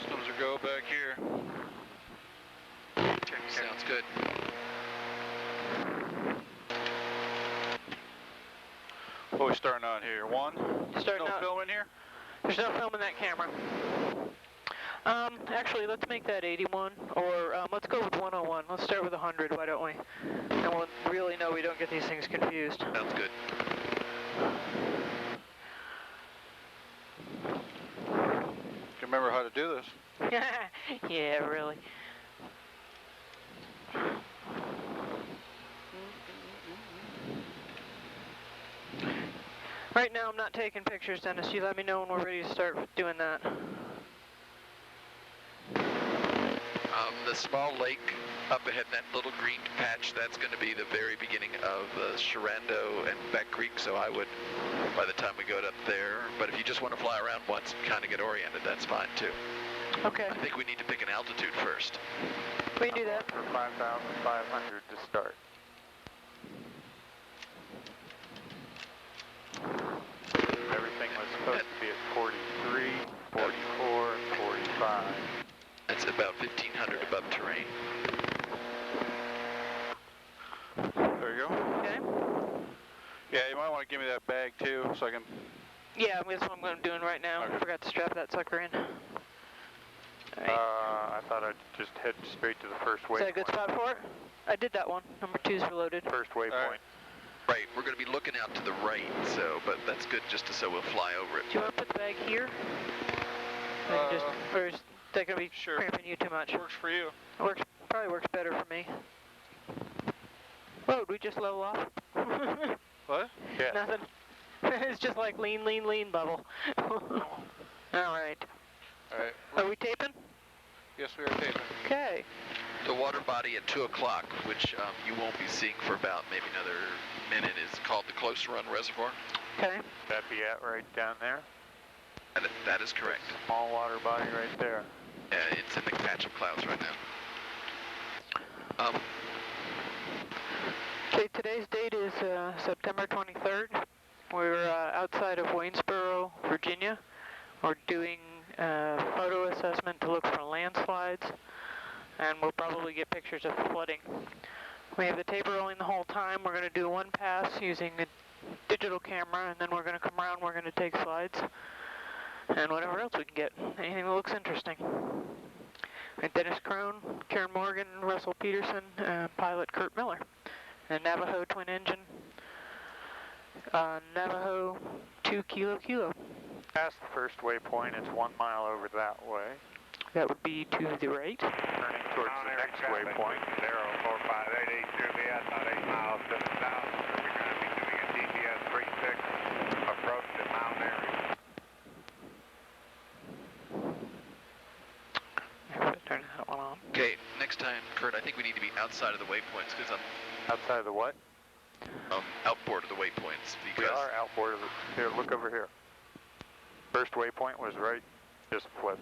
systems are go back here. Sounds good. What are we starting on here? One? Starting no out. film in here? There's no film in that camera. Actually, let's make that 81, or let's go with 101. Let's start with 100, why don't we? And we'll really know we don't get these things confused. Sounds good. Can remember how to do this. Yeah, really. Right now I'm not taking pictures, Dennis. You let me know when we're ready to start doing that. The small lake up ahead, that little green patch, that's going to be the very beginning of Sharando and Beck Creek, so I would, by the time we go up there, but if you just want to fly around once and kind of get oriented, that's fine too. Okay. I think we need to pick an altitude first. We can do that. For 5,500 to start. Everything was supposed to be at 43, 44, 45. That's about 1,500 above terrain. There you go. Okay. Yeah, you might want to give me that bag too, so I can... Yeah, that's what I'm doing right now. Okay. I forgot to strap that sucker in. Right. I thought I'd just head straight to the first waypoint. Is that a good spot for it? I did that one. Number 2's reloaded. First waypoint. Right, we're going to be looking out to the right, so, but that's good just so we'll fly over it. Do you want to put the bag here? Or is that going to be cramping you too much? Works for you. Probably works better for me. Whoa, did we just level off? What? Yeah. Nothing. It's just like lean, lean, lean level. All right. All right. Are we taping? Yes, we are taping. Okay. The water body at 2 o'clock, which you won't be seeing for about maybe another minute, is called the Close Run Reservoir. Okay. That be at right down there? And that is correct. Small water body right there. It's in the patch of clouds right now. Okay, today's date is September 23rd. We're outside of Waynesboro, Virginia. We're doing photo assessment to look for landslides, and we'll probably get pictures of flooding. We have the tape rolling the whole time. We're going to do one pass using a digital camera, and then we're going to come around, we're going to take slides, and whatever else we can get. Anything that looks interesting. And Dennis Crone, Karen Morgan, Russell Peterson, pilot Kurt Miller. And Navajo twin engine, Navajo 2 kilo. Past the first waypoint, it's 1 mile over that way. That would be to the right. Turning towards the next waypoint. 04588 Juliet, about 8 miles to the south. We're going to be doing a DPS 36 approach to Mount Airy. Turn that one on. Okay, next time, Kurt, I think we need to be outside of the waypoints because I'm Outside of the what? outboard of the waypoints. We Because are outboard of the... Here, look over here. First waypoint was right... Just flip.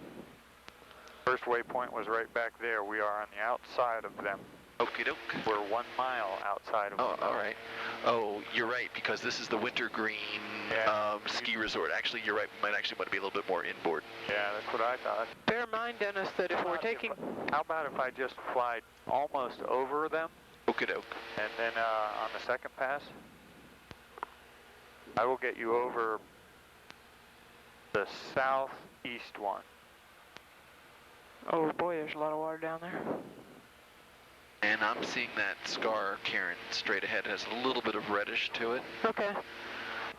First waypoint was right back there. We are on the outside of them. okie doke. We're 1 mile outside of them. Oh, all right. Oh, you're right, because this is the Wintergreen ski resort. Actually, you're right. We might actually want to be a little bit more inboard. Yeah, that's what I thought. Bear in mind, Dennis, that if we're taking... How about if I just fly almost over them? Okie doke. And then on the second pass, I will get you over the southeast one. Oh boy, there's a lot of water down there. And I'm seeing that scar, Karen, straight ahead has a little bit of reddish to it. Okay.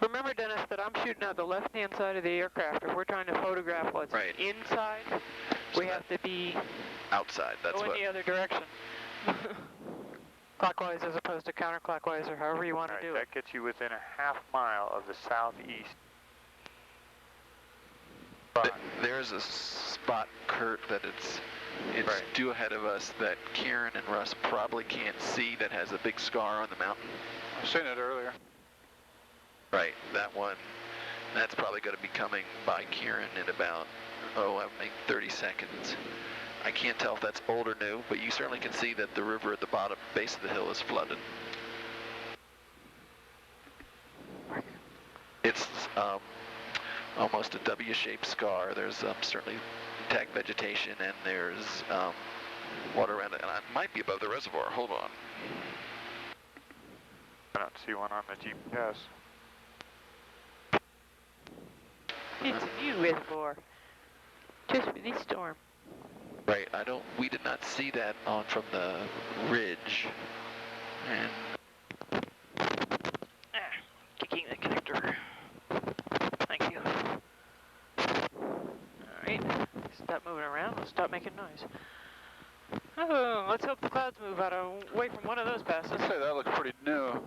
Remember, Dennis, that I'm shooting out the left-hand side of the aircraft. If we're trying to photograph what's inside, So we have to be outside. That's go what. in the other direction. Clockwise as opposed to counterclockwise, or however you want to do it. That gets you within a half mile of the southeast. There's a spot, Kurt, that it's due ahead of us that Karen and Russ probably can't see that has a big scar on the mountain. I've seen it earlier. Right, that one. That's probably going to be coming by Karen in about, I think 30 seconds. I can't tell if that's old or new, but you certainly can see that the river at the bottom base of the hill is flooded. It's almost a W-shaped scar. There's certainly intact vegetation, and there's water around it, and it might be above the reservoir. Hold on. I don't see one on the GPS. It's a new reservoir. Just for this storm. Right, we did not see that on from the ridge. And Kicking the connector. Thank you. Alright, stop moving around, we'll stop making noise. Oh, let's hope the clouds move away from one of those passes. I'd say that looks pretty new.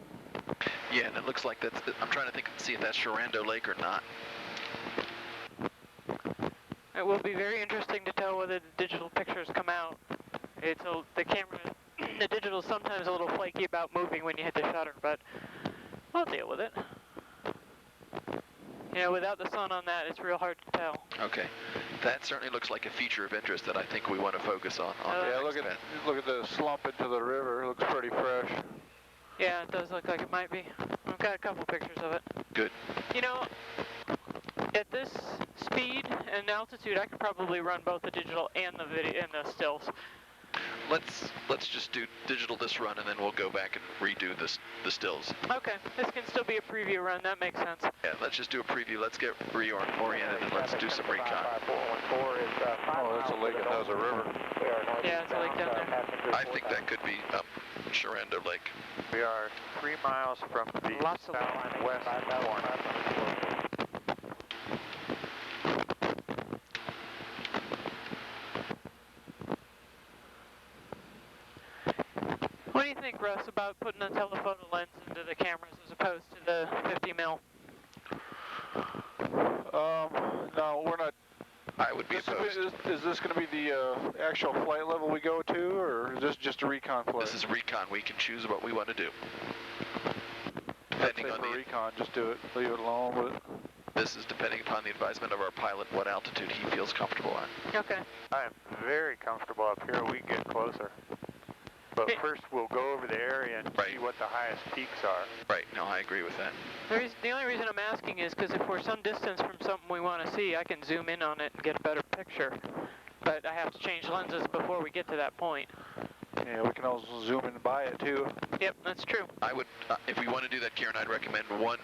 yeah, and it looks like I'm trying to see if that's Sharando Lake or not. It will be very interesting to tell whether the digital pictures come out. The camera, the digital's sometimes a little flaky about moving when you hit the shutter, but we'll deal with it. You know, without the sun on that, it's real hard to tell. Okay, that certainly looks like a feature of interest that I think we want to focus on. Yeah, look at the slump into the river. It looks pretty fresh. Yeah, it does look like it might be. I've got a couple pictures of it. Good. You know, at this speed and altitude, I could probably run both the digital and the video and the stills. Let's just do digital this run, and then we'll go back and redo the stills. Okay, this can still be a preview run. That makes sense. Yeah, let's just do a preview. Let's get reoriented and let's do some recon. Oh, that's a lake that has a river. Yeah, it's a lake down there. I think that could be Sharando Lake. We are 3 miles from the Lots of southwest corner. What do you think, Russ, about putting a telephoto lens into the cameras as opposed to the 50 mil? No, we're not. I would be opposed. Is this going to be the actual flight level we go to, or is this just a recon flight? This is recon. We can choose what we want to do. I'd Depending say on for the recon, just do it. Leave it alone. But This is depending upon the advisement of our pilot, what altitude he feels comfortable at. Okay. I'm very comfortable up here. We can get closer. But first we'll go over the area and see what the highest peaks are. Right, no, I agree with that. The only reason I'm asking is because if we're some distance from something we want to see, I can zoom in on it and get a better picture. But I have to change lenses before we get to that point. yeah, we can also zoom in by it too. Yep, that's true. I would, if we want to do that, Karen, I'd recommend one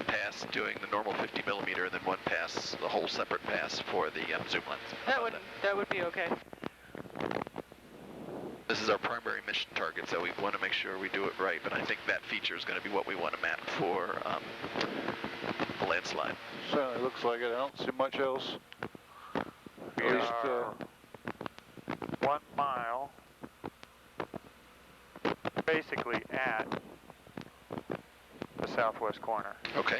pass doing the normal 50 millimeter, and then one pass, the whole separate pass for the zoom lens. That would be okay. This is our primary mission target, so we want to make sure we do it right, but I think that feature is going to be what we want to map for the landslide. Certainly looks like it. I don't see much else. We At least, are 1 mile, basically at the southwest corner. Okay.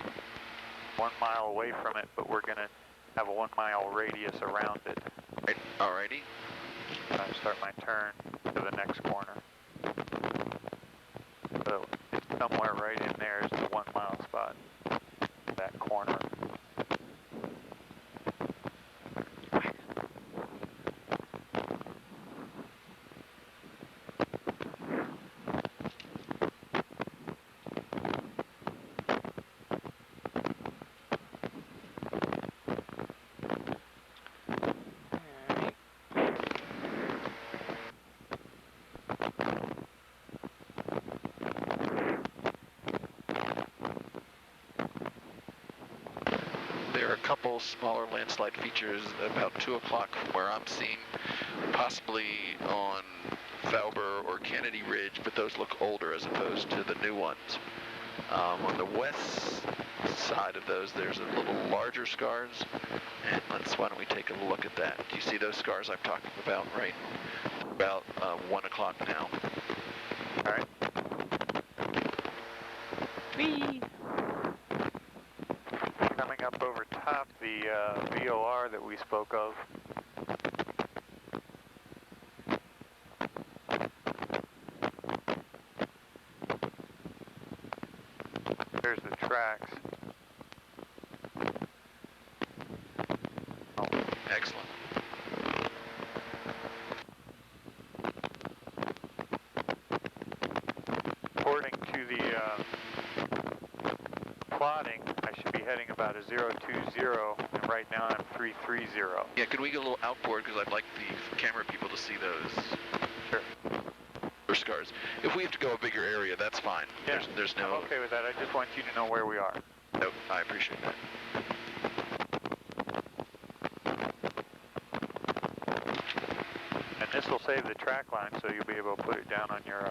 1 mile away from it, but we're going to have a 1 mile radius around it. Right. Alrighty. I start my turn to the next corner. So it's somewhere right in there is the 1 mile spot. That corner. There are a couple smaller landslide features about 2 o'clock from where I'm seeing, possibly on Fauber or Kennedy Ridge, but those look older as opposed to the new ones. On the west side of those, there's a little larger scars, and why don't we take a look at that? Do you see those scars I'm talking about right about 1 o'clock now? All right. Whee! Coming up over top the VOR that we spoke of. There's the tracks. Oh, Excellent. according to the plotting, I should be heading about a 020, and right now I'm 330. Yeah, could we get a little outboard, because I'd like the camera people to see those. Sure. Or scars. If we have to go a bigger area, that's fine. Yeah, There's no... I'm okay with that. I just want you to know where we are. Nope, I appreciate that. And this will save the track line, so you'll be able to put it down on your...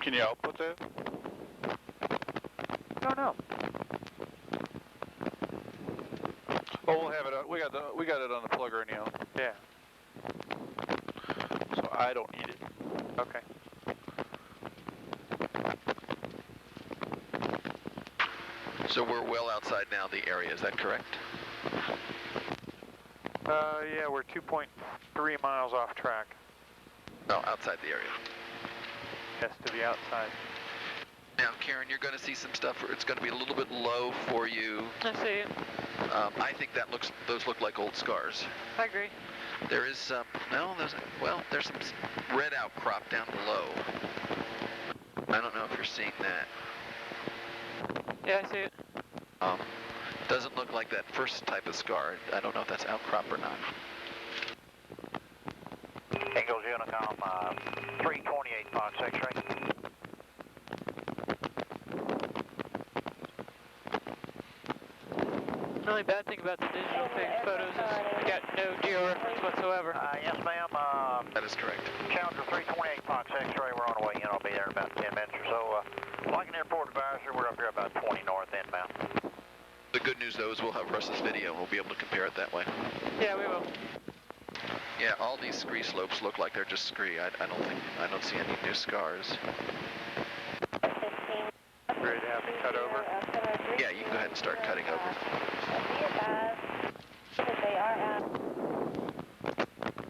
Can you output that? No. Oh, we'll have it. We got it on the plugger anyhow, Yeah. so I don't need it. Okay. So we're well outside now the area, is that correct? Yeah, we're 2.3 miles off track. No, outside the area. Yes, to the outside. Now, Karen, you're going to see some stuff where it's going to be a little bit low for you. I see it. I think those look like old scars. I agree. There is some, there's some red outcrop down below. I don't know if you're seeing that. Yeah, I see it. Doesn't look like that first type of scar. I don't know if that's outcrop or not. Ingalls Unicom, 328 Fox X-ray. The only bad thing about the digital photos is you got no georeference whatsoever. Yes, ma'am. That is correct. Challenger 328 Fox X-ray. We're on our way in. I'll be there in about 10 minutes or so. Like an airport advisor, we're up here about 20 north inbound. The good news, though, is we'll have Russ's video and we'll be able to compare it that way. Yeah, we will. Yeah, all these scree slopes look like they're just scree. I don't see any new scars. Ready to have it cut over? Yeah, you can go ahead and start cutting over.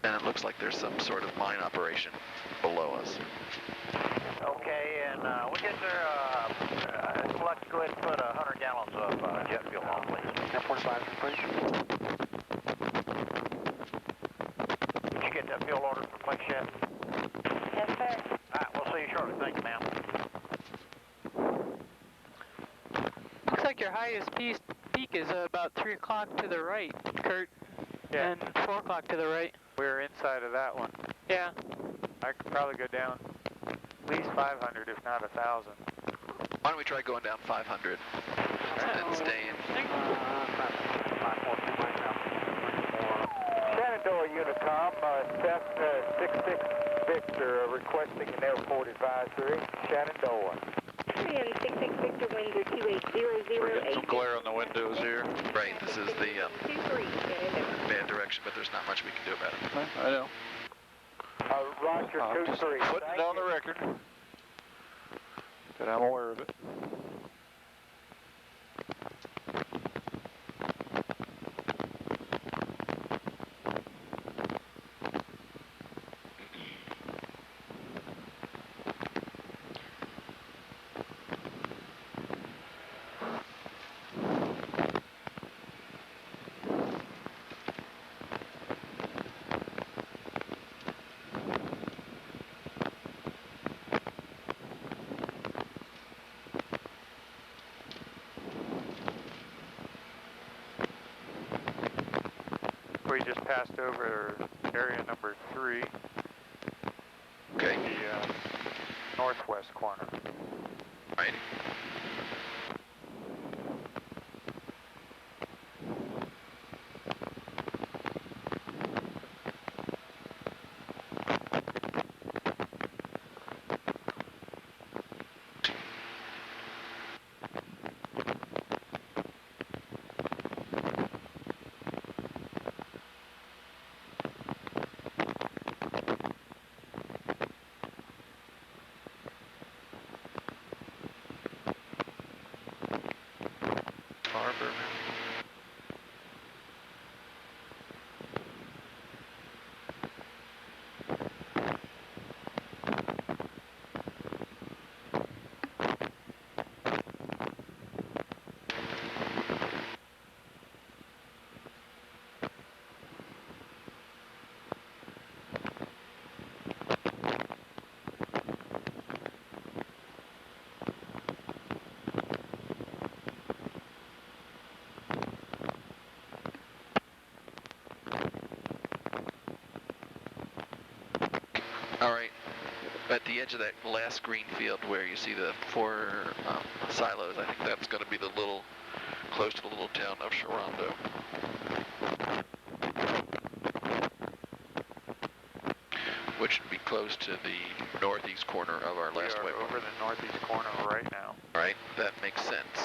And it looks like there's some sort of mine operation below us. Okay, and we get there, let's go ahead and put 100 gallons of jet fuel on, please. Airport advisor, please. Did you get that fuel order for Flex yet? Yes, sir. All right, we'll see you shortly. Thank you, ma'am. Looks like your highest peak is about 3 o'clock to the right, Kurt. Yeah. And 4 o'clock to the right. We're inside of that one. Yeah. I could probably go down at least 500, if not 1,000. Why don't we try going down 500 and staying? Shenandoah Unicom, Cessna 66 Victor requesting an airport advisory. Shenandoah. 366 Victor, winds are 28008. We're getting some glare on the windows here. Right, this is the 23, Shenandoah. bad direction, but there's not much we can do about it. I know. Roger, I'm just 23. putting it on the record that I'm aware of it. We just passed over area number 3, Okay, the northwest corner. right. Harbor. At the edge of that last green field where you see the 4 silos, I think that's going to be the little, close to the little town of Sharonda. Which would be close to the northeast corner of our last We are waypoint. over the northeast corner right now. Right, that makes sense.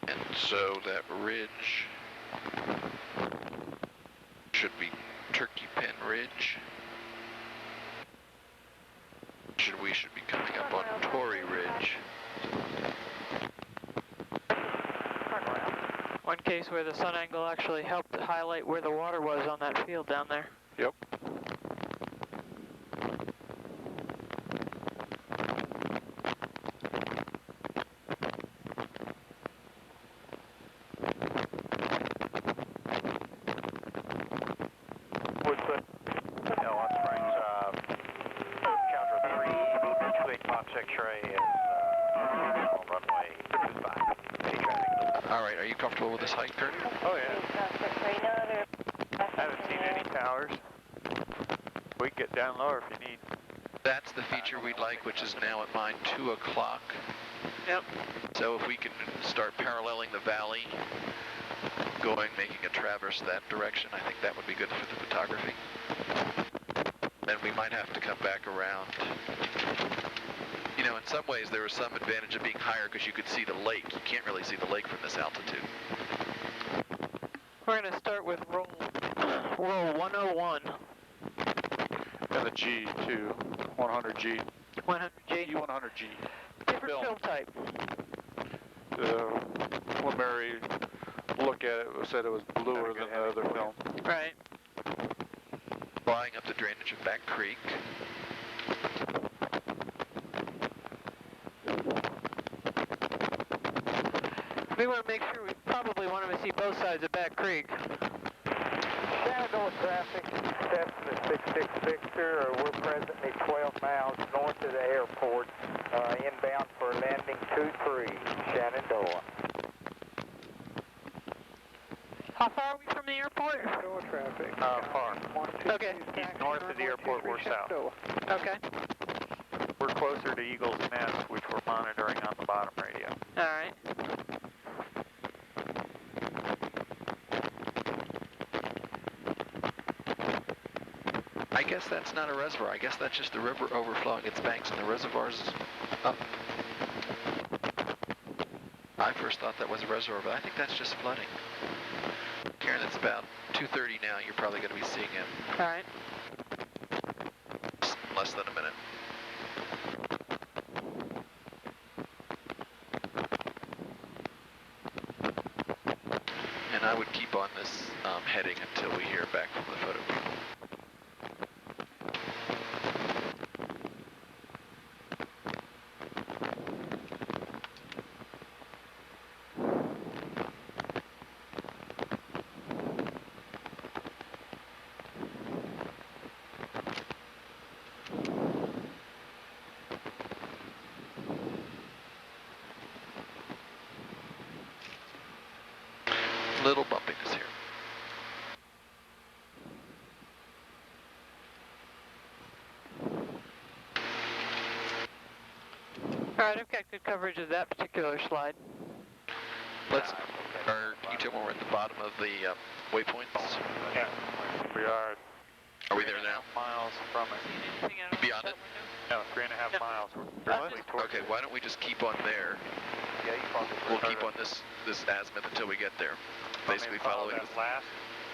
And so that ridge should be Turkey Pen Ridge. We should be coming up on Torrey Ridge. One case where the sun angle actually helped highlight where the water was on that field down there. Yep. Woodfoot, Hot Springs, counter 3, movement 28 X-ray is on runway 25. All right, are you comfortable with this height, Kurt? Oh yeah. I haven't seen any towers. We can get down lower if you need. That's the feature we'd like, which is now at mine 2 o'clock. Yep. So if we can start paralleling the valley, making a traverse that direction, I think that would be good for the photography. And we might have to come back around. You know, in some ways there was some advantage of being higher because you could see the lake. You can't really see the lake from this altitude. We're going to start with roll 101. And the G too, 100G. 100G. E100G. Different film type. When Mary looked at it, said it was bluer than the other film. Right. Flying up the drainage of Back Creek. We want to make sure, we probably want to see both sides of Back Creek. Shenandoah traffic, Cessna 66 Victor, we're presently 12 miles north of the airport, inbound for landing 23, Shenandoah. How far are we from the airport? Shenandoah traffic. Far. Okay. He's north of the airport, we're south. Okay. We're closer to Eagle's Nest, which we're monitoring on the bottom radio. All right. I guess that's not a reservoir. I guess that's just the river overflowing its banks and the reservoir's up. I first thought that was a reservoir, but I think that's just flooding. Karen, it's about 2:30 now. You're probably going to be seeing it All right. in less than a minute. And I would keep on this heading until we hear back from the photo people. Little bumpiness here. All right, I've got good coverage of that particular slide. Can you tell me we're at the bottom of the waypoints? Yeah, we are. Are we there now? Miles from it. Anything out of Beyond that it? window? No, 3.5 No. miles. We're directly towards Okay, why don't we just keep on there? Yeah, you probably We'll keep on this azimuth until we get there. Basically following that last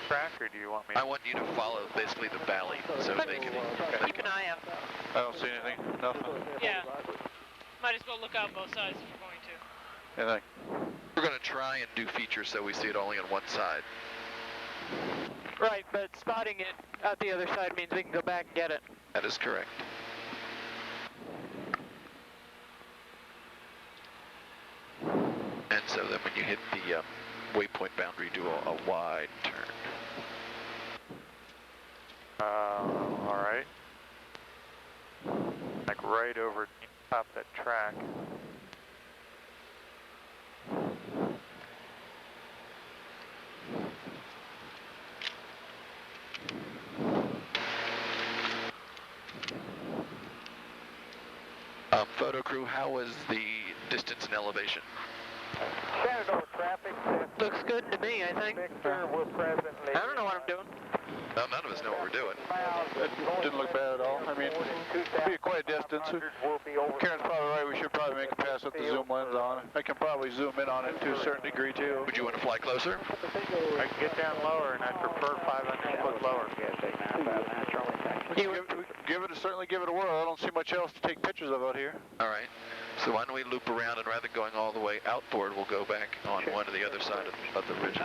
track, or do you want me I want you to follow basically the valley so they can. Keep an eye out. I don't see anything. Nothing. Yeah. Might as well look out both sides if you're going to. Anything. We're going to try and do features so we see it only on one side. Right, but spotting it out the other side means we can go back and get it. That is correct. And so then when you hit the waypoint boundary, do a wide turn. all right. Like right over top that track. Photo crew, how was the distance and elevation? Shenandoah traffic. Looks good to me, I think. Victor, we're presently. I don't know what I'm doing. Well, none of us know what we're doing. It didn't look bad at all. I mean, it'd be quite a distance. Karen's probably right. We should probably make a pass with the zoom lens on. I can probably zoom in on it to a certain degree too. Would you want to fly closer? I can get down lower, and I prefer 500 foot lower. Certainly give it a whirl. I don't see much else to take pictures of out here. All right. So why don't we loop around, and rather than going all the way outboard, we'll go back on one to the other side of the ridges.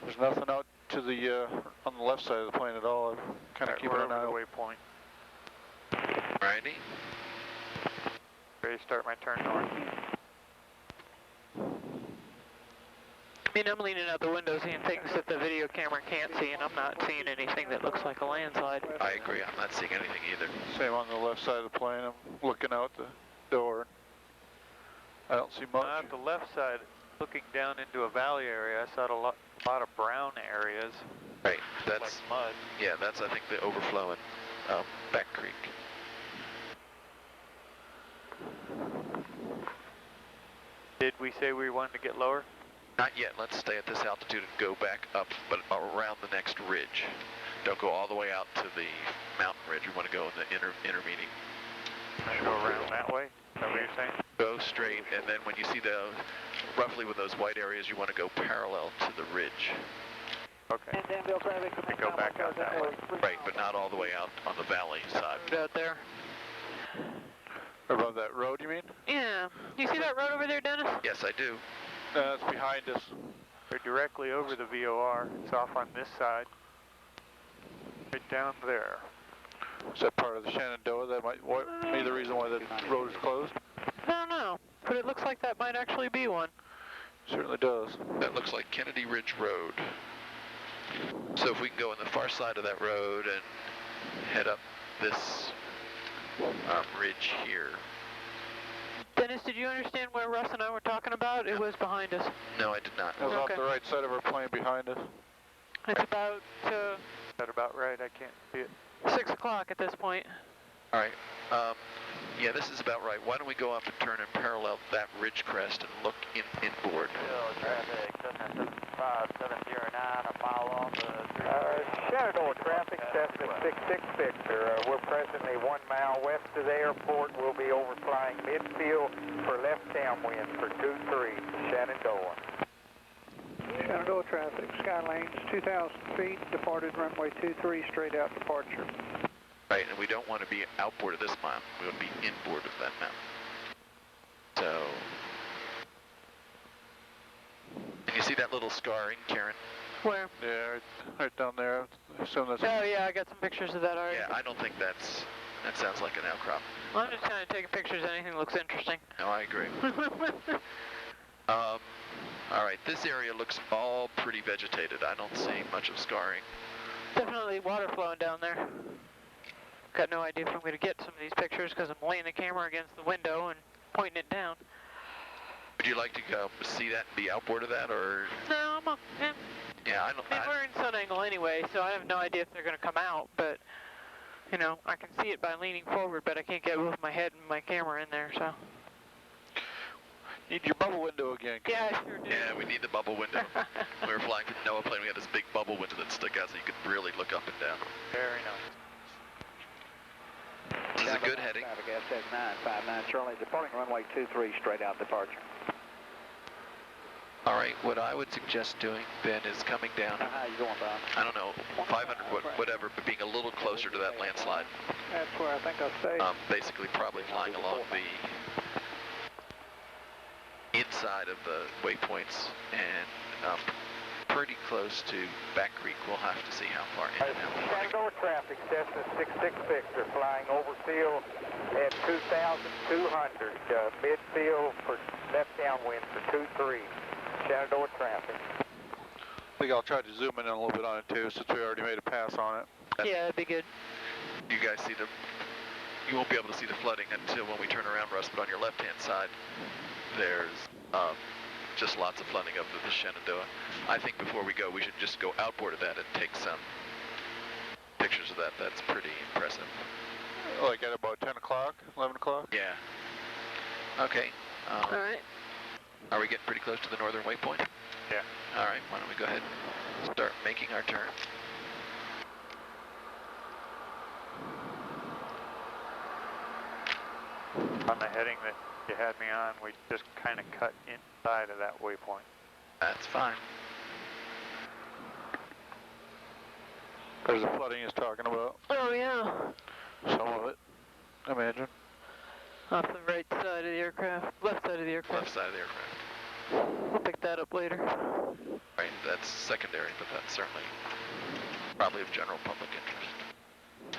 There's nothing out to the on the left side of the plane at all. I'm kind of keeping an eye on on the waypoint. Righty. Ready to start my turn north. I mean, I'm leaning out the window seeing things that the video camera can't see, and I'm not seeing anything that looks like a landslide. I agree. I'm not seeing anything either. Same on the left side of the plane. I'm looking out the door. I don't see much. On the left side, looking down into a valley area, I saw a lot of brown areas. Right. That's like mud. Yeah, that's I think the overflow in Back Creek. Did we say we wanted to get lower? Not yet. Let's stay at this altitude and go back up, but around the next ridge. Don't go all the way out to the mountain ridge. We want to go in the intermediate. Go around that way? Is that what you're saying? Go straight, and then when you see roughly with those white areas, you want to go parallel to the ridge. Okay. And then Bill Gravik and go back out that way. Right, but not all the way out on the valley side. Out there. Above that road, you mean? Yeah. You see that road over there, Dennis? Yes, I do. It's behind us. We're directly over the VOR. It's off on this side. Right down there. Is that part of the Shenandoah? That might be the reason why the road is closed? I don't know, but it looks like that might actually be one. Certainly does. That looks like Kennedy Ridge Road. So if we can go on the far side of that road and head up this ridge here. Dennis, did you understand where Russ and I were talking about? It was behind us. No, I did not. It was off the right side of our plane behind us. It's about Is that about right? I can't see it. 6 o'clock at this point. All right. Yeah, this is about right. Why don't we go up and turn and parallel that ridge crest and look inboard? Traffic, 709, a mile on the... Shenandoah traffic, Cessna 66 Victor. We're presently 1 mile west of the airport. We'll be overflying midfield for left downwind for 23, Shenandoah. Shenandoah traffic, Skylanes 2,000 feet, departed runway 23, straight out departure. Right, and we don't want to be outboard of this mountain. We want to be inboard of that mountain. So, and you see that little scarring, Karen? Where? Yeah, right down there. I assume that's... Oh yeah, I got some pictures of that already. Yeah, I don't think that sounds like an outcrop. Well, I'm just trying to take pictures of anything that looks interesting. No, I agree. All right, this area looks all pretty vegetated. I don't see much of scarring. Definitely water flowing down there. Got no idea if I'm going to get some of these pictures because I'm laying the camera against the window and pointing it down. Would you like to go see that and be outboard of that, or? No, I'm okay. Yeah, I don't. I mean, we're in sun angle anyway, so I have no idea if they're going to come out, but, you know, I can see it by leaning forward, but I can't get both my head and my camera in there, so. Need your bubble window again. Yeah, I sure do. Yeah, we need the bubble window. We were flying from the NOAA plane, we had this big bubble window that stuck out so you could really look up and down. Very nice. This is a good heading. Traffic S7959 Charlie, departing runway 23, straight out departure. All right, what I would suggest doing, Ben, is coming down. How you going, Bob? I don't know, 500, whatever, but being a little closer to that landslide. That's where I think I'll stay. Basically, probably flying along the inside of the waypoints and pretty close to Back Creek. We'll have to see how far in and out. Shenandoah traffic, Cessna 66 Victor, flying over field at 2,200. Midfield for left downwind for 23. Shenandoah traffic. I think I'll try to zoom in a little bit on it too, since we already made a pass on it. Yeah, that'd be good. You guys see you won't be able to see the flooding until when we turn around, Russ, but on your left-hand side, there's just lots of flooding of the Shenandoah. I think before we go, we should just go outboard of that and take some pictures of that. That's pretty impressive. Like at about 10 o'clock, 11 o'clock? Yeah. Okay. All right. Are we getting pretty close to the northern waypoint? Yeah. All right, why don't we go ahead and start making our turn. On the heading that you had me on, we just kind of cut inside of that waypoint. That's fine. There's the flooding he's talking about. Oh, yeah. Some of it, I imagine. Off the right side of the aircraft, left side of the aircraft. Left side of the aircraft. We'll pick that up later. Right, that's secondary, but that's certainly probably of general public interest.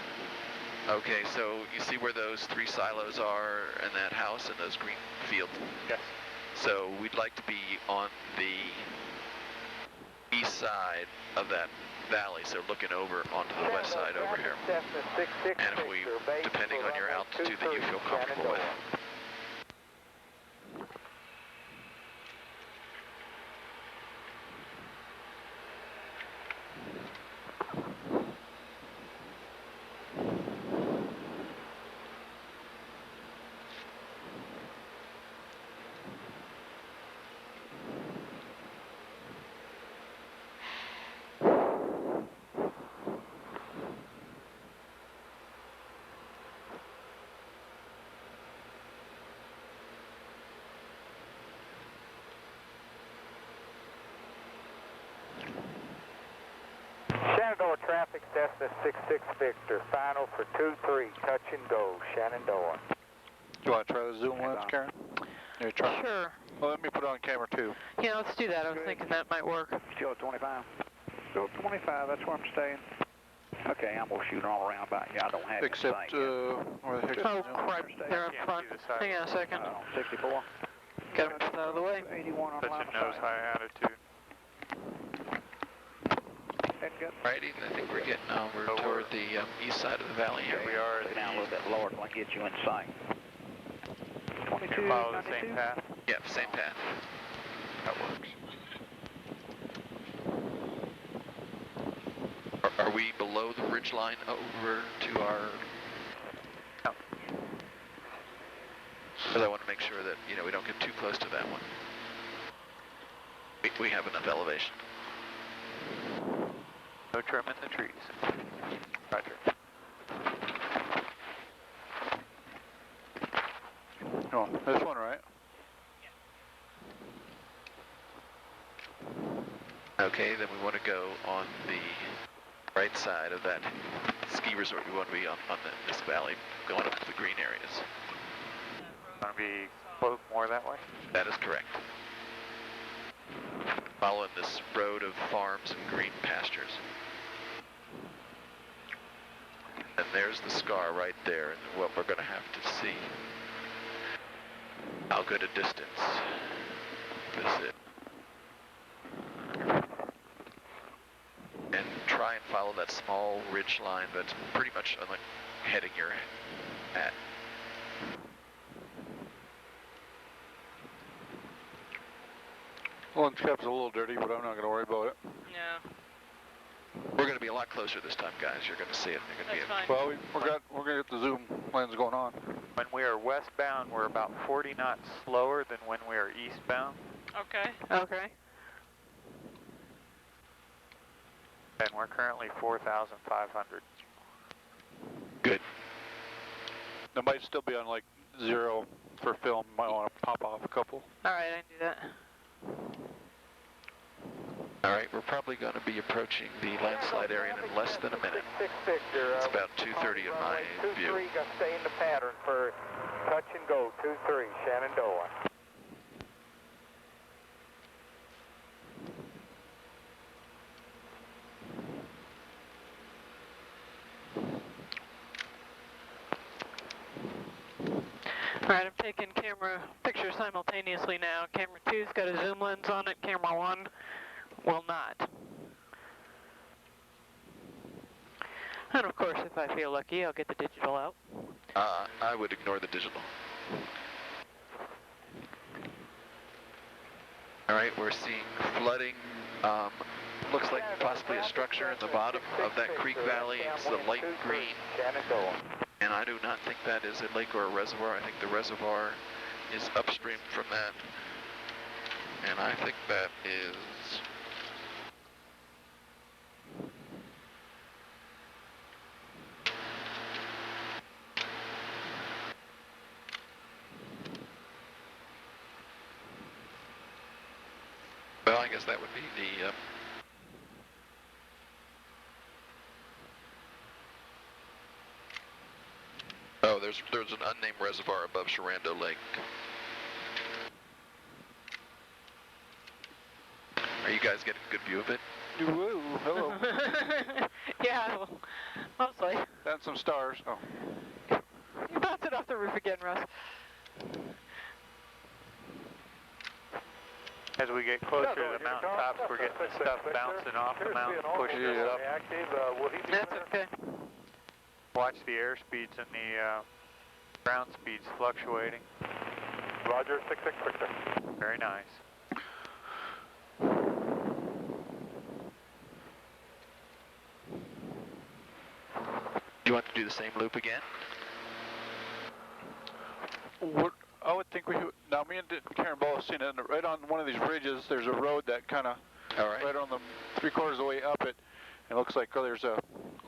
Okay, so you see where those 3 silos are and that house and those green fields? Yes. So we'd like to be on the east side of that valley, so looking over onto the west side over here. And if we, depending on your altitude that you feel comfortable with. Shenandoah traffic, Cessna 66 Victor, final for 2-3, touch and go, Shenandoah. Do you want to try the zoom lens, Karen? Yeah, try. Sure. Well, let me put it on camera too. Yeah, let's do that. I was thinking that might work. Still at 25? Still at 25, that's where I'm staying. Okay, I'm going to shoot all around about you. I don't have Except, where the heck is Oh, the zoom? crap. They're up front. Hang on a second. 64. Got them out of the way. 81 on Such line a of nose sight. high attitude. Head good. Righty, I think we're getting over toward the east side of the valley here. We are Stay down a little bit lower till I get you in sight. 22, follow the 92. same path. Yeah, same path. That works. Are we below the ridge line over to our... No. Because I want to make sure that, you know, we don't get too close to that one. We have enough elevation. No trim in the trees. Roger. Oh, this one, right? Okay, then we want to go on the right side of that ski resort. We want to be on this valley, going up to the green areas. Want to be close more that way? That is correct. Following this road of farms and green pastures. And there's the scar right there, and what we're going to have to see. How good a distance this is. And try and follow that small ridge line that's pretty much on the heading you're at. Lens cap's a little dirty, but I'm not going to worry about it. Yeah, We're going to be a lot closer this time, guys. You're going to see it. You're going to that's be fine. Well, we're going to get the zoom lens going on. When we are westbound, we're about 40 knots slower than when we are eastbound. Okay. Okay. And we're currently 4,500. good. It might still be on like 0 for film. Might want to pop off a couple. All right, I can do that. All right, we're probably going to be approaching the landslide area in less than a minute. It's about 2:30 in my view. 2-3, gonna stay in the pattern for touch and go, 2-3, Shenandoah. All right, I'm taking camera pictures simultaneously now. Camera 2's got a zoom lens on it. Camera 1 will not. And of course, if I feel lucky, I'll get the digital out. I would ignore the digital. All right, we're seeing flooding. Looks like possibly a structure in the bottom of that creek valley. It's the light green. Shenandoah. And I do not think that is a lake or a reservoir. I think the reservoir is upstream from that. And I think that is... Well, I guess that would be the... Oh, there's an unnamed reservoir above Sharando Lake. Are you guys getting a good view of it? Whoa, hello. Yeah, well, mostly. And some stars. Oh. You bounce it off the roof again, Russ. As we get closer to the mountaintops, we're getting the stuff bouncing off the mountain, pushing us up. That's okay. Watch the air speeds and the ground speeds fluctuating. Roger, 66 Victor. Very nice. Do you want to do the same loop again? What, I would think we would, now me and Karen both have seen it, and right on one of these ridges, there's a road that kind of, right on the 3/4 of the way up it, and it looks like there's a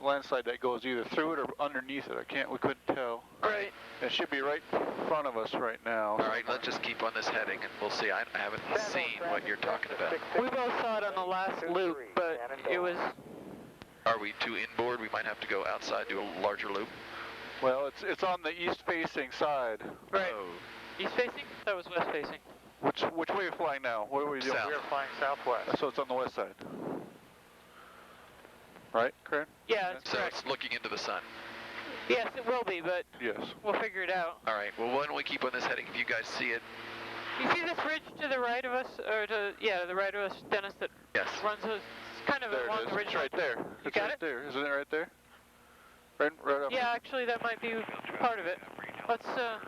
landslide that goes either through it or underneath it. We couldn't tell. Right. It should be right in front of us right now. All right, let's just keep on this heading, and we'll see. I haven't seen what you're talking about. We both saw it on the last loop, but it was... Are we too inboard? We might have to go outside, do a larger loop. Well, it's on the east-facing side. Right. Oh. East facing? That was west facing. Which way are you flying now? What are we doing? South. We are flying southwest. So it's on the west side. Right, Karen? Yeah, that's So correct. it's looking into the sun. Yes, it will be, but Yes. we'll figure it out. All right, well, why don't we keep on this heading? If you guys see it, You see this ridge to the right of us, or to the right of us, Dennis, that yes. runs us kind of There along it is. the ridge? It's right there. You It's got right it? there. Isn't it right there? Right up. Yeah, actually, that might be part of it. Let's, Should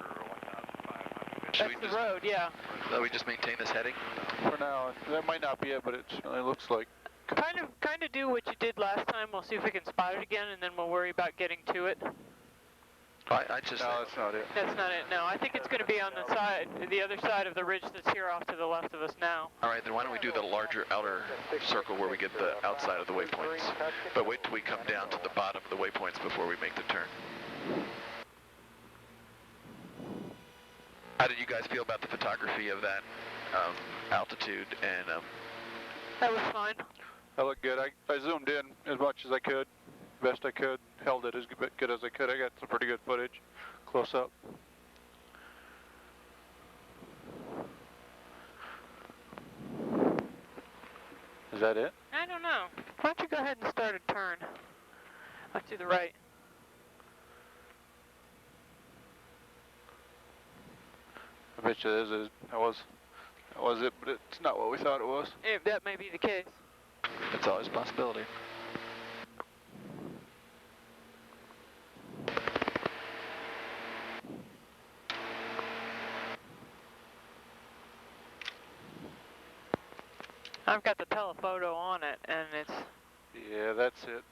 that's we the road, yeah. Shall we just maintain this heading? For now, that might not be it, but it certainly looks like. Kind of do what you did last time. We'll see if we can spot it again, and then we'll worry about getting to it. I just... No, that's not it. That's not it, no. I think it's going to be on the other side of the ridge that's here off to the left of us now. All right, then why don't we do the larger outer circle where we get the outside of the waypoints. But wait till we come down to the bottom of the waypoints before we make the turn. How did you guys feel about the photography of that altitude and... That was fine. That looked good. I zoomed in as much as I could, best I could, held it as good as I could. I got some pretty good footage, close up. Is that it? I don't know. Why don't you go ahead and start a turn? Off to the right. I bet you that was it, but it's not what we thought it was. That may be the case. It's always a possibility. I've got the telephoto on it, and it's... Yeah, that's it.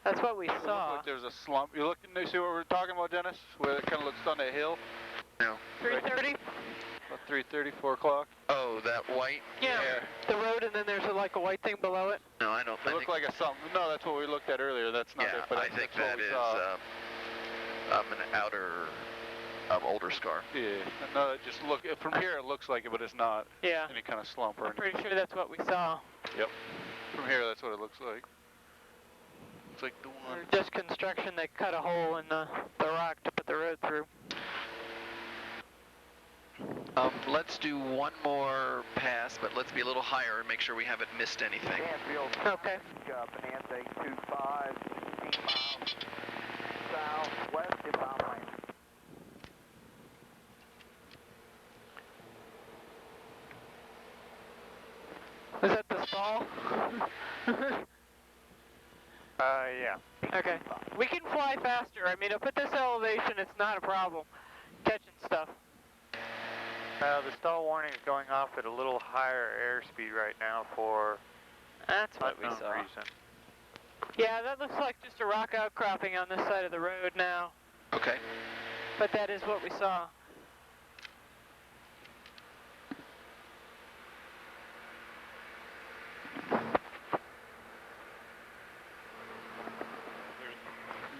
That's what we It looked saw. like there's a slump. You see what we're talking about, Dennis? Where it kind of looks on a hill? No. 3:30? About 3:30, 4 o'clock. Oh, that white? Yeah. The road, and then there's like a white thing below it. No, I don't It think... looked like a something. No, that's what we looked at earlier. That's not Yeah, it, but I think that's what that we is saw. an outer older scar. Yeah. No, it just look from here it looks like it, but it's not Yeah. any kind of slump or I'm anything. pretty sure that's what we saw. Yep. From here, that's what it looks like. It's like the one. Or just construction that cut a hole in the rock to put the road through. Let's do one more pass, but let's be a little higher and make sure we haven't missed anything. Okay. Bonanza 825, 16 miles southwest inbound lane. Is that the stall? Yeah. Okay. We can fly faster. I mean, up at this elevation, it's not a problem catching stuff. The stall warning is going off at a little higher airspeed right now for That's what we unknown saw. reason. Yeah, that looks like just a rock outcropping on this side of the road now. Okay. But that is what we saw.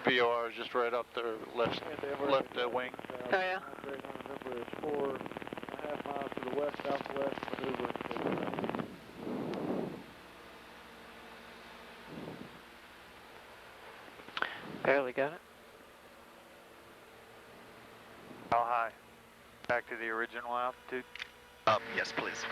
VOR is just right up there, left wing. Oh, yeah? November is 4.5 miles to the west-southwest, maneuvering. Barely got it. How high? Back to the original altitude? Yes, please.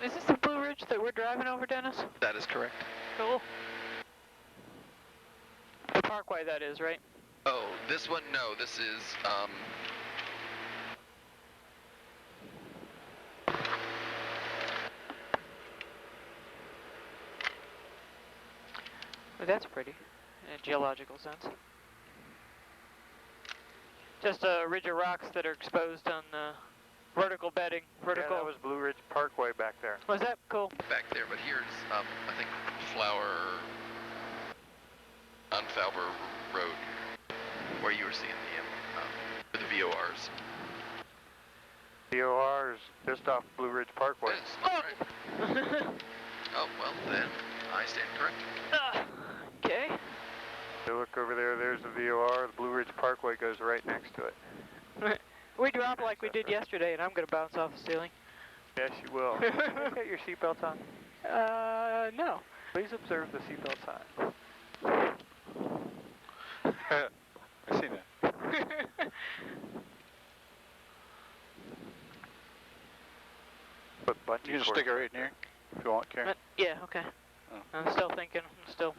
Is this the Blue Ridge that we're driving over, Dennis? That is correct. Cool. The parkway, that is, right? Oh, this one, no, this is, Well, that's pretty, in a geological sense. Just a ridge of rocks that are exposed on vertical bedding. Vertical. Yeah, that was Blue Ridge Parkway back there. Was that cool? back there, but here's, I think, on Falber Road, where you were seeing the VORs. VOR is just off Blue Ridge Parkway. Yes, right. Oh, well, then, I stand correct. Okay. So look over there, there's the VOR, the Blue Ridge Parkway goes right next to it. We drop like we did yesterday, and I'm going to bounce off the ceiling. Yes, you will. You got your seatbelts on? No. Please observe the seatbelt sign. I seen that. Put bungee You can cords. stick it right in here if you want, Karen. Yeah, okay. Oh. I'm still thinking. Still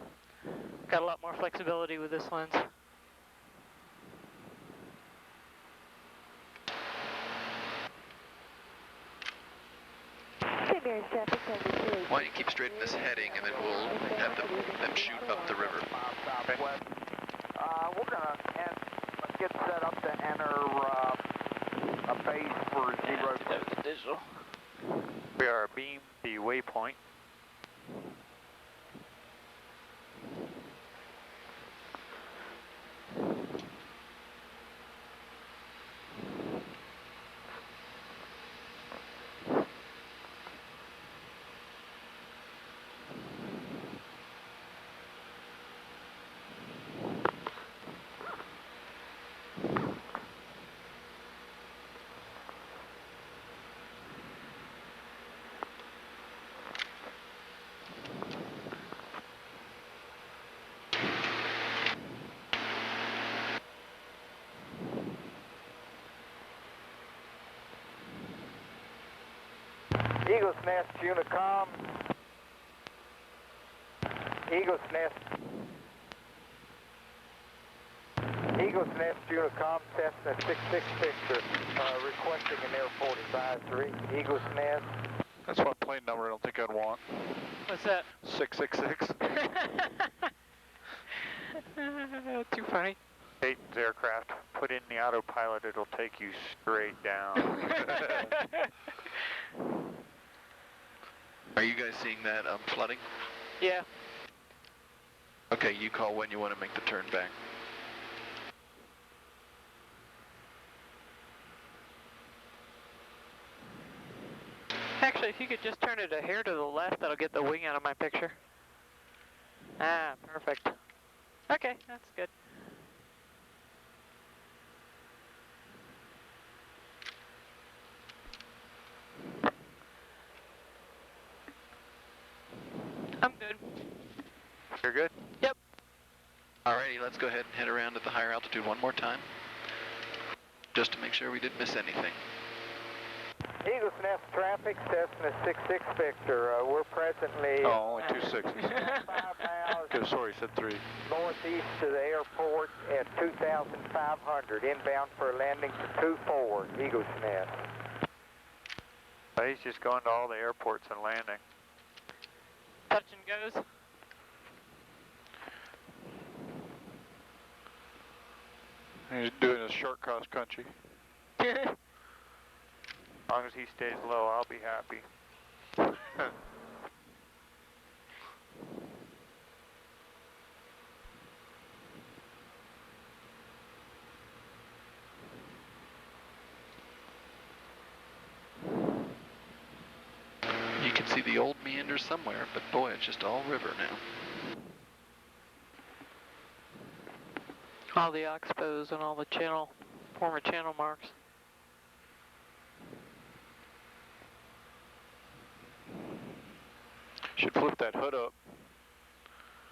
got a lot more flexibility with this lens. Why don't you keep straight in this heading, and then we'll have them shoot up the river. We're going to get set up to enter a base for 0. That was digital. We are beam the waypoint. Eagle's Nest, Unicom. Eagle's Nest. Eagle's Nest, Unicom, Cessna 66 Victor, requesting an airport advisory. Eagle's Nest. That's one plane number I don't think I'd want. What's that? 666. Too funny. Dayton's aircraft, put in the autopilot, it'll take you straight down. Are you guys seeing that flooding? Yeah. Okay, you call when you want to make the turn back. Actually, if you could just turn it a hair to the left, that'll get the wing out of my picture. Ah, perfect. Okay, that's good. I'm good. You're good? Yep. Alrighty, let's go ahead and head around at the higher altitude one more time, just to make sure we didn't miss anything. Eagle's Nest traffic, Cessna 66 Victor. We're presently Oh, only 26. 5 miles Okay, sorry, said 3. northeast to the airport at 2,500. Inbound for a landing to 24, Eagle's Nest. He's just going to all the airports and landing. Touch and goes. He's doing a short cross country. As long as he stays low, I'll be happy. see the old meander somewhere, but boy, it's just all river now. All the oxbows and all the former channel marks. Should flip that hood up.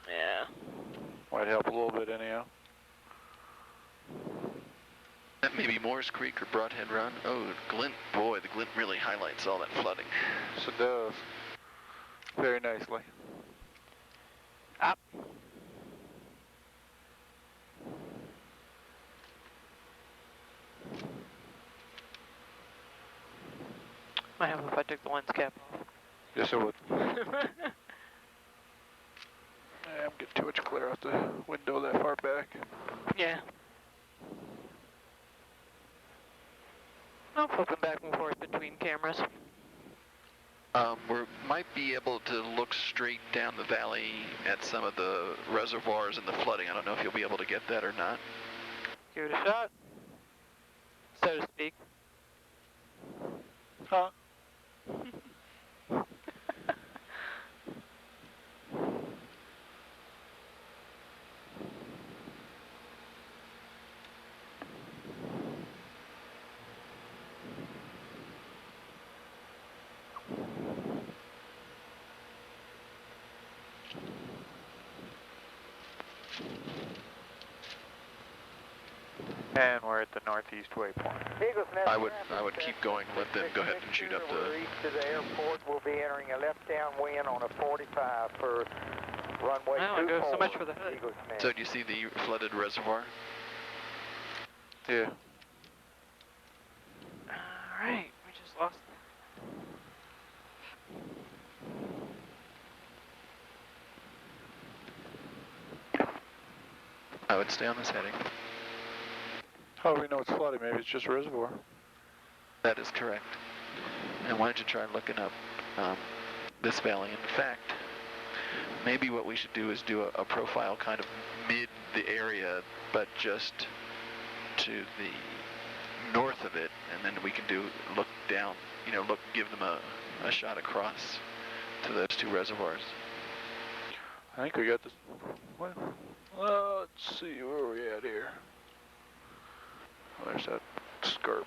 Yeah. Might help a little bit anyhow. That may be Moore's Creek or Broadhead Run. Oh, glint, boy, the glint really highlights all that flooding. Yes, it does. Very nicely. Up. Might help if I took the lens cap off. Yes, it would. I'm getting too much glare out the window that far back. Yeah. I'm flipping back and forth between cameras. We might be able to look straight down the valley at some of the reservoirs and the flooding. I don't know if you'll be able to get that or not. Give it a shot, so to speak. Huh? And we're at the northeast waypoint. Eagles Nest I would keep going. Let them go ahead and shoot up We're the. east of the airport. We'll be entering a left downwind on a 45 for runway 24. Well, it goes so much for the hood. Eagles Nest. So do you see the flooded reservoir? Yeah. Alright, we just lost. I would stay on this heading. How do we know it's flooded? Maybe it's just a reservoir. That is correct. And why don't you try looking up this valley? In fact, maybe what we should do is do a profile kind of mid the area, but just to the north of it, and then we can look down, give them a shot across to those two reservoirs. I think we got this. Well, let's see, where are we at here? Oh, there's that scarp.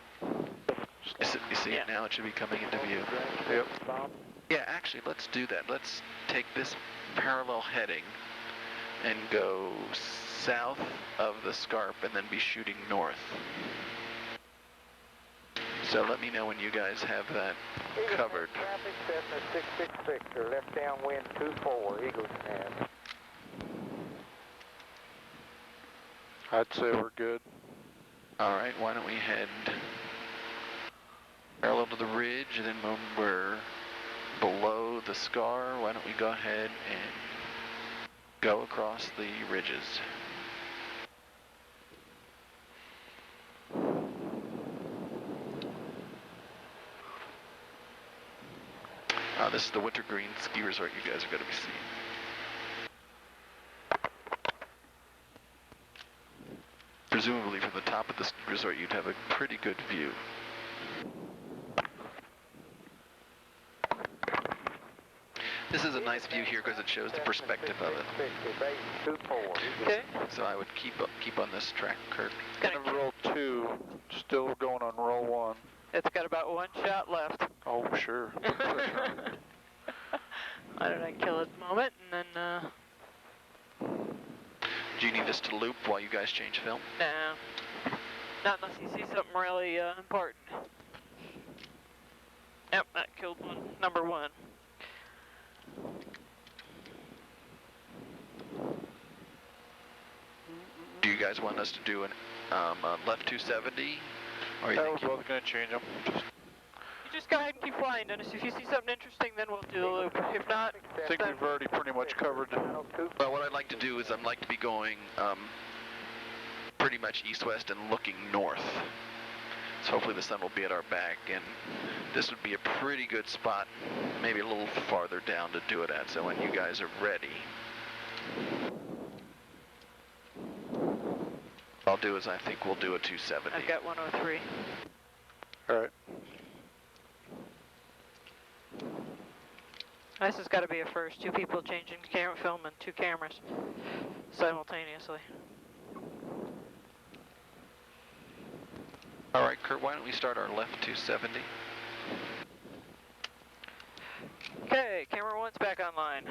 You see it now? It should be coming into view. Yep. Yeah, actually, let's do that. Let's take this parallel heading and go south of the scarp and then be shooting north. So let me know when you guys have that covered. Traffic, Cessna 666, or left downwind 24, Eagles Nest. I'd say we're good. All right, why don't we head parallel to the ridge, and then when we're below the scar, why don't we go ahead and go across the ridges. This is the Wintergreen ski resort you guys are going to be seeing. Presumably from the top of the ski resort you'd have a pretty good view. This is a nice view here because it shows the perspective of it. Okay. So I would keep on this track, Kurt. Kind of roll 2, still going on roll 1. It's got about one shot left. Oh, sure. Why don't I kill at the moment, and then, Do you need us to loop while you guys change film? no. Not unless you see something really important. Yep, that killed number 1. Do you guys want us to do an left 270? Or you Yeah, think we're both going to change them. You just go ahead and keep flying, Dennis. If you see something interesting, then we'll do the loop. If not, I think we've already pretty much covered. Well, what I'd like to do is I'd like to be going pretty much east-west and looking north. So hopefully the sun will be at our back, and this would be a pretty good spot, maybe a little farther down to do it at. So when you guys are ready, what I'll do is I think we'll do a 270. I've got 103. All right. This has got to be a first. 2 people changing camera film and 2 cameras simultaneously. All right, Kurt, why don't we start our left 270? Okay, camera 1's back online.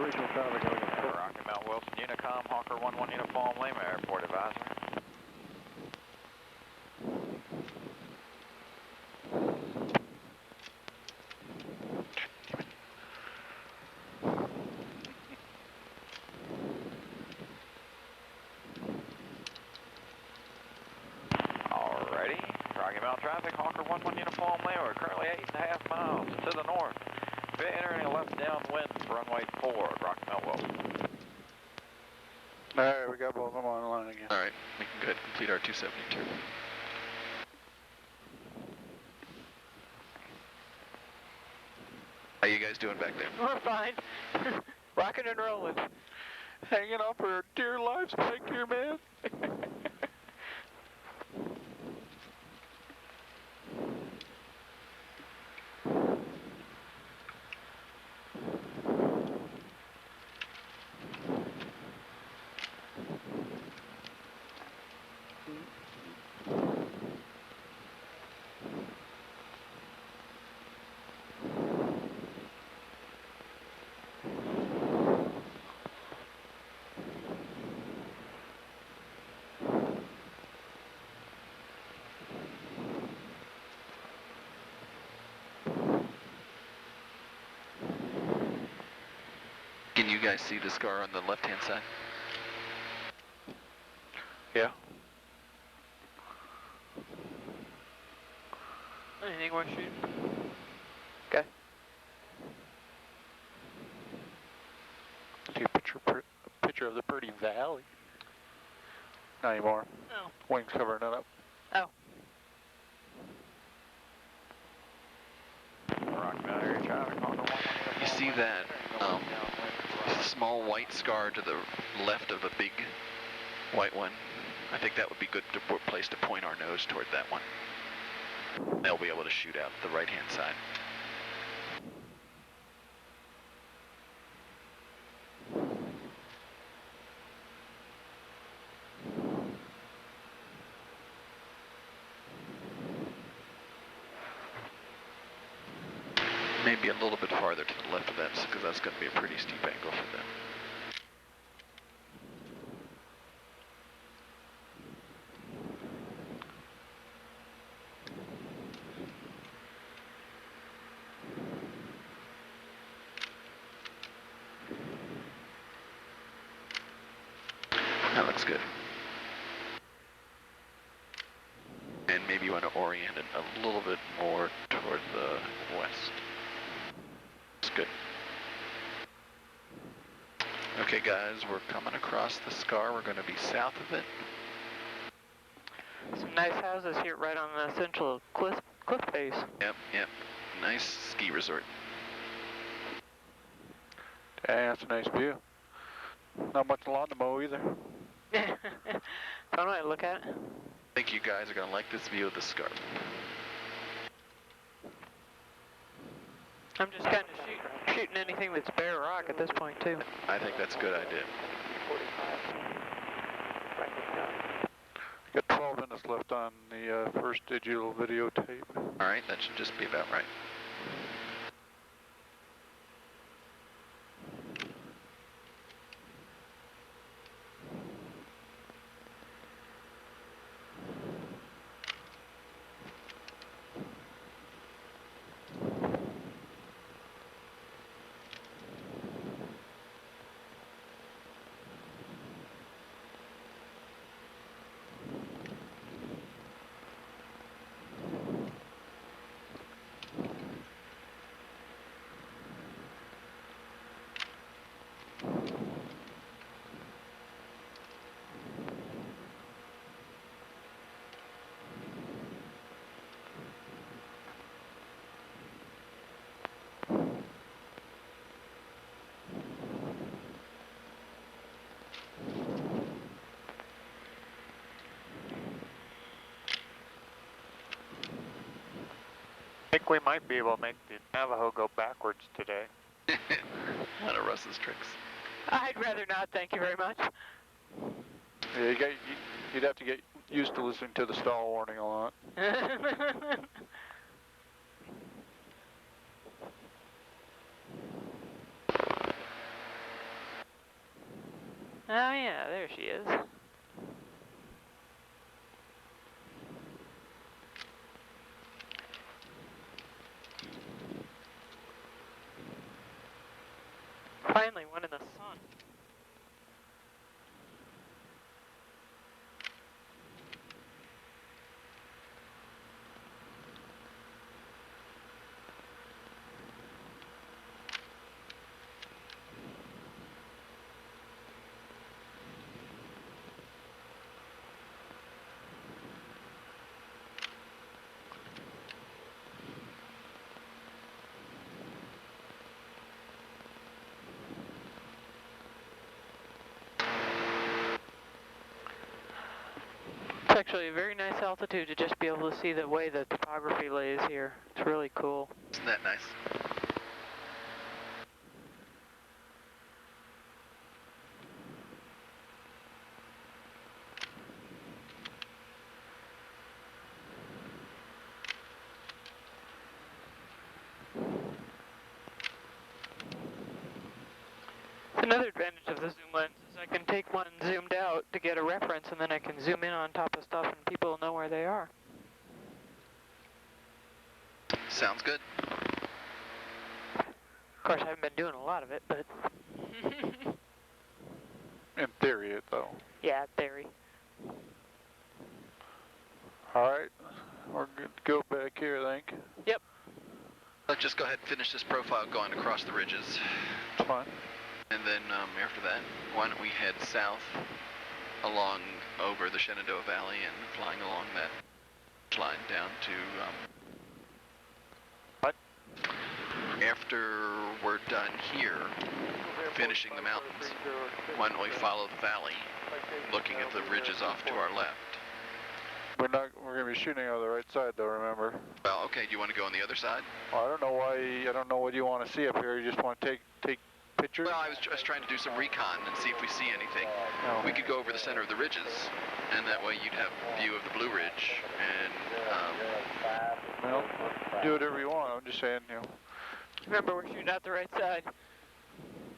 Regional traffic, Rocky Mount Wilson, Unicom, Hawker 11 Uniform, Lima Airport Advisor. Alrighty, Rocky Mount traffic, Hawker 11 Uniform, Lima. We're currently 8.5 miles to the north. We're entering a left downwind for runway 4 at Rocky Mount Wilson. Alright, we got both of them online again. All right, we can go ahead and complete our 272. How you guys doing back there? We're fine. Rocking and rolling. Hanging on for our dear lives back here, man. Can you guys see the scar on the left-hand side? Yeah. Anything worth shooting? Okay. See a picture of the pretty valley. Not anymore. Oh. Wings covering it up. Oh. Rocky Mount area traffic, Hawker 11 Uniform. You see that small white scar to the left of a big white one? I think that would be good place to point our nose toward that one. They'll be able to shoot out the right-hand side. Maybe a little bit farther to the left of that, because that's going to be a pretty steep angle for them. That looks good. And maybe you want to orient it a little bit more toward the west. It's good. Okay guys, we're coming across the scar. We're going to be south of it. Some nice houses here right on the central cliff face. Yep, yep. Nice ski resort. Dang, that's a nice view. Not much lawn to mow either. Fun way to look at it. I think you guys are going to like this view of the scar. I'm just kind of shooting anything that's bare rock at this point too. I think that's a good idea. Got 12 minutes left on the first digital videotape. All right, that should just be about right. think we might be able to make the Navajo go backwards today. One of Russ's tricks. I'd rather not, thank you very much. Yeah, you'd have to get used to listening to the stall warning a lot. Oh yeah, there she is. Finally, one in the sun. It's actually a very nice altitude to just be able to see the way the topography lays here. It's really cool. Isn't that nice? Another advantage of the zoom lens is I can take one zoomed out to get a reference, and then I can zoom in on top of stuff and people will know where they are. Sounds good. Of course, I haven't been doing a lot of it, but... In theory, though. Yeah, theory. Alright, we're good to go back here, I think. Yep. Let's just go ahead and finish this profile going across the ridges. It's fine. And then after that, why don't we head south along over the Shenandoah Valley and flying along that line down to... What? After we're done here, finishing the mountains, why don't we follow the valley, looking at the ridges off to our left? We're going to be shooting out of the right side, though, remember? Well, okay, do you want to go on the other side? Well, I don't know what you want to see up here. You just want to take pictures? Well, I was just trying to do some recon and see if we see anything. No. We could go over the center of the ridges, and that way you'd have view of the Blue Ridge, and... Well, do whatever you want. I'm just saying, Remember, we're shooting out the right side.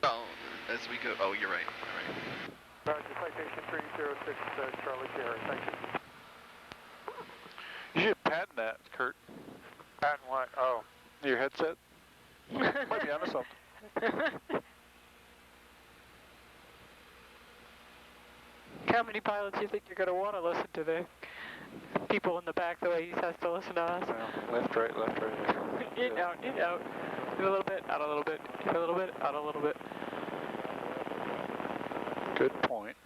Well, as we go... Oh, you're right. Roger, citation 306, Charlie Sierra, thank you. You should patent that, Kurt. Patent what? Oh. Your headset? Might be onto something. How many pilots do you think you're going to want to listen to the people in the back the way he has to listen to us? Well, left, right. In, out, in, out. In a little bit, out a little bit. In a little bit, out a little bit. Good point.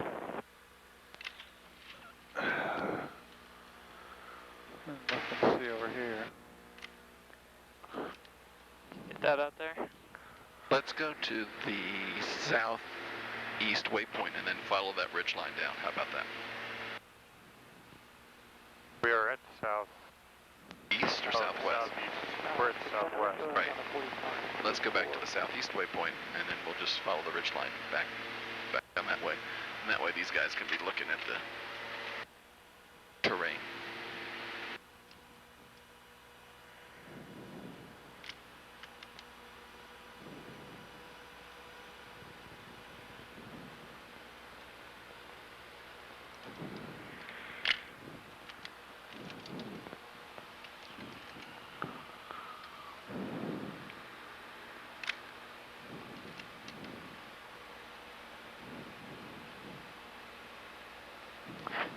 Nothing to see over here. Get that out there. Let's go to the southeast waypoint and then follow that ridge line down. How about that? We are at the south. East or southwest? Southeast. We're at the southwest. Right. Let's go back to the southeast waypoint, and then we'll just follow the ridge line back down that way. And that way these guys can be looking at the terrain.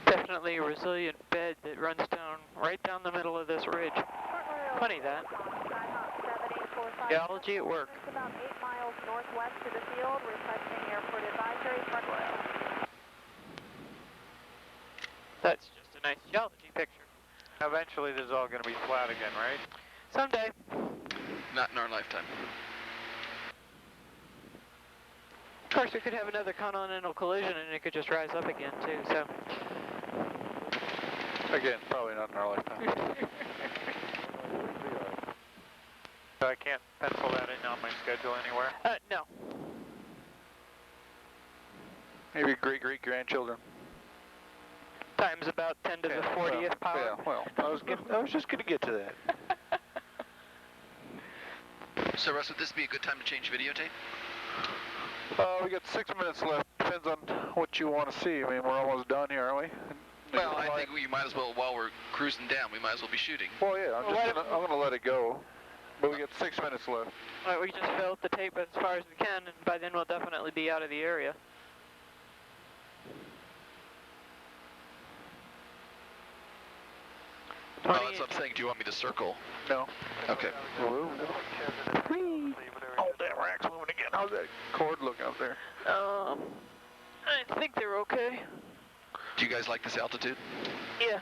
Definitely a resilient bed that runs down right down the middle of this ridge. Funny that. Geology at work. About 8 miles northwest to the field, requesting airport advisory, front oil. That's just a nice geology picture. Eventually this is all going to be flat again, right? Someday. Not in our lifetime. Of course, we could have another continental collision and it could just rise up again, too, so... Again, probably not in our lifetime. So I can't pencil that in on my schedule anywhere? No. Maybe great-great-grandchildren. Times about 10 to the 40th power. Yeah, well, I was just going to get to that. So Russ, would this be a good time to change videotape? We got 6 minutes left. Depends on what you want to see. I mean, we're almost done here, aren't we? Well, I think we might as well, while we're cruising down, we might as well be shooting. Well, yeah, I'm gonna let it go. But we got 6 minutes left. All right, we just fill up the tape as far as we can, and by then we'll definitely be out of the area. Oh, that's what I'm saying. Do you want me to circle? No. Okay. Whee! Oh, damn, rack's moving again. How's that cord looking up there? I think they're okay. Do you guys like this altitude? Yeah,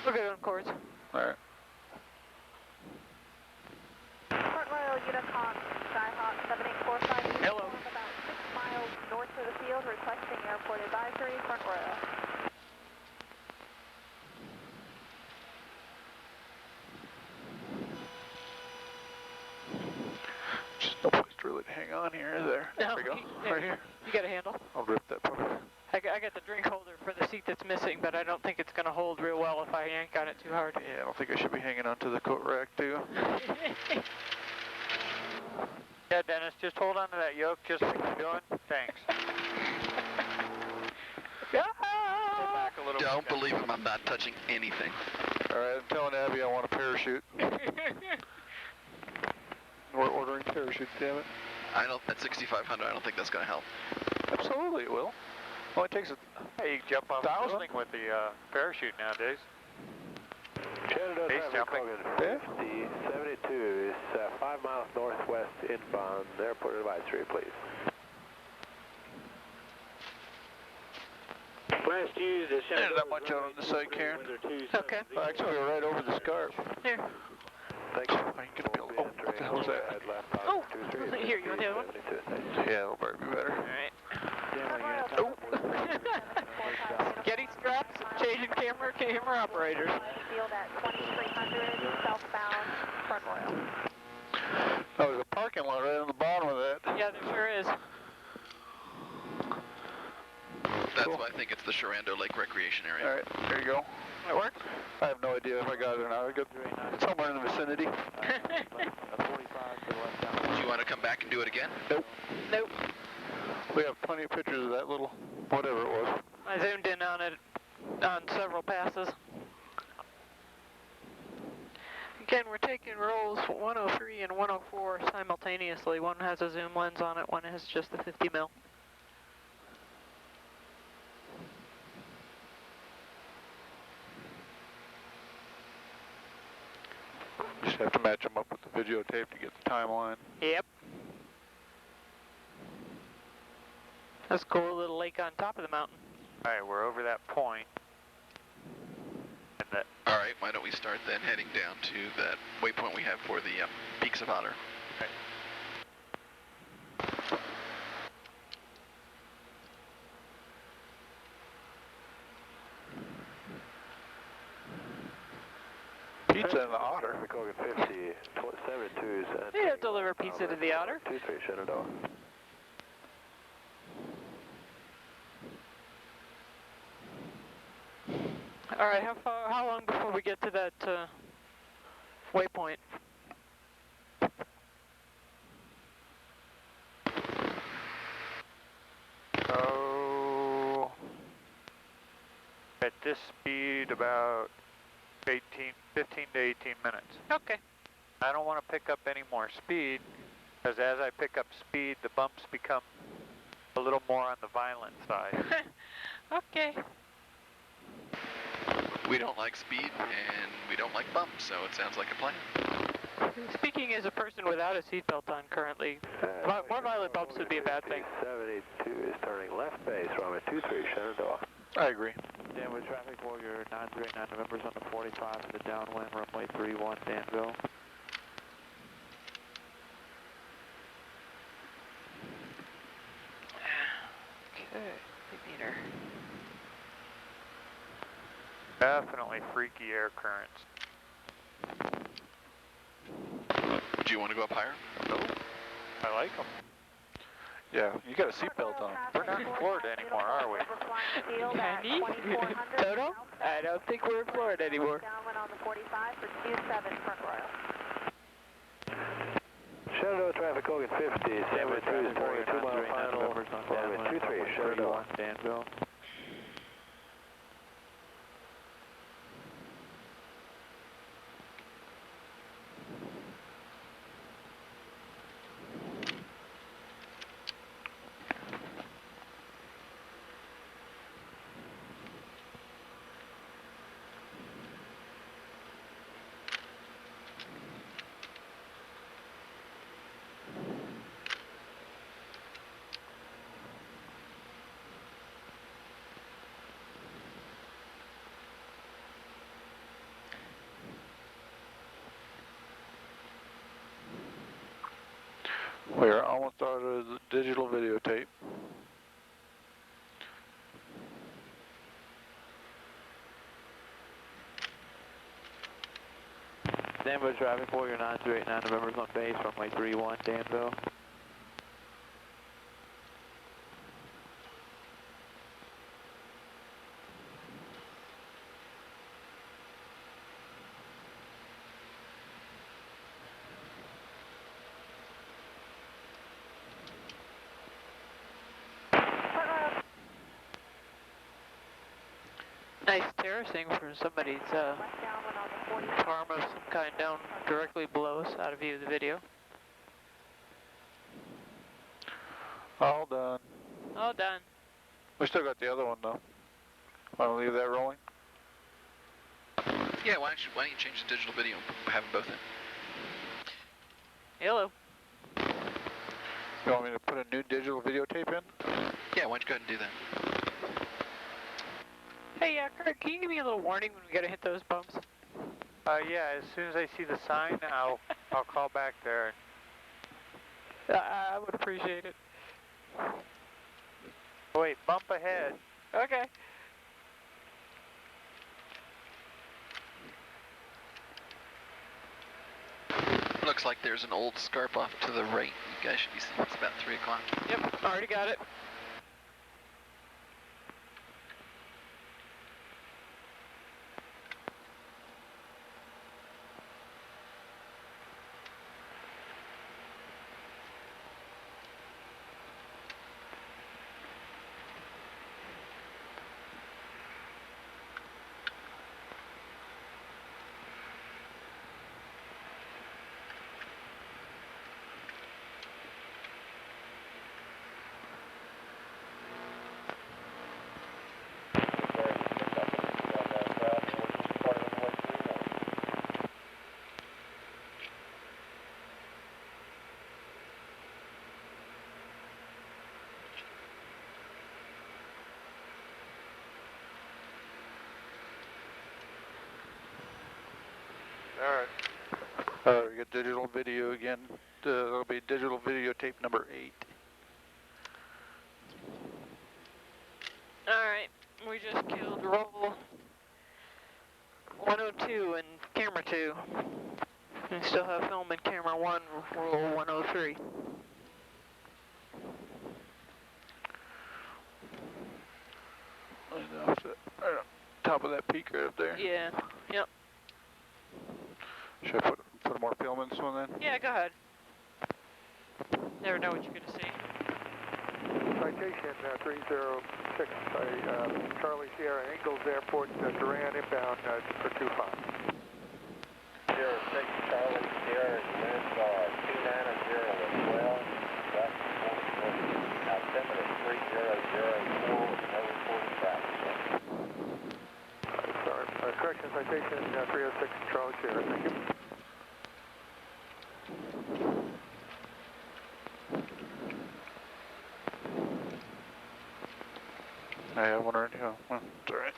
we're good on cords. All right. Front Royal Unicon, Skyhawk 7845. Hello. About 6 miles north of the field, requesting airport advisory, Front Royal. Just no place to really hang on here, is there? No, There we go. yeah, Right here. You got a handle? I'll rip that puppy. I got the drink holder for the seat that's missing, but I don't think it's going to hold real well if I yank on it too hard. Yeah, I don't think I should be hanging onto the coat rack, too. Yeah, Dennis, just hold on to that yoke just like you're doing. Thanks. Back a little Don't bit. believe him. I'm not touching anything. All right, I'm telling Abby I want a parachute. We're ordering parachutes, damn it. I don't. At 6,500, I don't think that's going to help. Absolutely, it will. Only takes a... Hey, you can jump off the 1,000 building with the parachute nowadays. Shenandoah He's traffic jumping. Hogan 5072 is 5 miles northwest inbound. Airport advisory, please. Last used is There's not much out on the side, Karen. Okay. Actually, we're right over the scarp. Here. Thank you. I ain't gonna be able... Oh, what the hell was that? Oh, here, you want the other one? Yeah, that'll probably be better. All right. Oh. Getting straps, changing camera operators. Field at 2300, southbound, Front Royal. Oh, there's a parking lot right on the bottom of that. Yeah, there sure is. That's why I think it's the Shenandoah Lake Recreation Area. All right, there you go. That work? I have no idea if I got it or not. I got somewhere in the vicinity. Do you want to come back and do it again? Nope. Nope. We have plenty of pictures of that little, whatever it was. I zoomed in on it on several passes. Again, we're taking rolls 103 and 104 simultaneously. One has a zoom lens on it, one has just the 50 mil. Just have to match them up with the videotape to get the timeline. Yep. That's a cool little lake on top of the mountain. All right, we're over that point. And that, All right, why don't we start then heading down to that waypoint we have for the Peaks of Otter. okay. Pizza in the Otter. Traffic Hogan 5072 is Yeah, deliver pizza to the Otter. 23 Shenandoah. All right, how long before we get to that waypoint? Oh, at this speed, about 15 to 18 minutes. Okay. I don't want to pick up any more speed, because as I pick up speed, the bumps become a little more on the violent side. Okay. We don't like speed, and we don't like bumps, so it sounds like a plan. Speaking as a person without a seatbelt on currently, more violent bumps would be a bad thing. 72 is turning left base, runway 23 Shenandoah. I agree. Danville traffic, Warrior 939 November's on the 45 for the downwind, runway 31, Danville. Okay, meter. Definitely freaky air currents. Do you want to go up higher? No. I like them. Yeah, you got a seatbelt on. We're not in Florida anymore, are we? Penny? Toto? I don't think we're in Florida anymore. Downwind on the 45 for Q7 front royal. Shenandoah traffic, Hogan 50, stand by 3 for your 2 mile final, Hogan 23, Shenandoah. Danville. We're almost out of the digital videotape. Danville traffic, Warrior 9289, November's on base, runway 31, Danville. Nice terracing for somebody's farm of some kind down directly below us, out of view of the video. All done. All done. We still got the other one though. Want to leave that rolling? Yeah, why don't you change the digital video and have them both in? Hello. You want me to put a new digital videotape in? Yeah, why don't you go ahead and do that? Hey, Kurt, can you give me a little warning when we gotta hit those bumps? Yeah, as soon as I see the sign, I'll call back there. I would appreciate it. Wait, bump ahead. Okay. Looks like there's an old scarp off to the right. You guys should be seeing it's about 3 o'clock. Yep, already got it. Alright. We got digital video again. That'll be digital videotape number 8. Alright, we just killed roll 102 and camera 2. We still have film in camera 1, roll 103. Right on top of that peak right up there. Yeah, yep. Should I put more film in this one then? Yeah, go ahead. Never know what you're gonna see. Citation 306 by Charlie Sierra Ingalls Airport, Duran inbound for 25. 06 Charlie Sierra, wind 290 at 12, west 44. Altimeter 3004, no reported traffic. Sorry, correction citation 306 Charlie Sierra, thank you. I have one right here. Well, it's alright.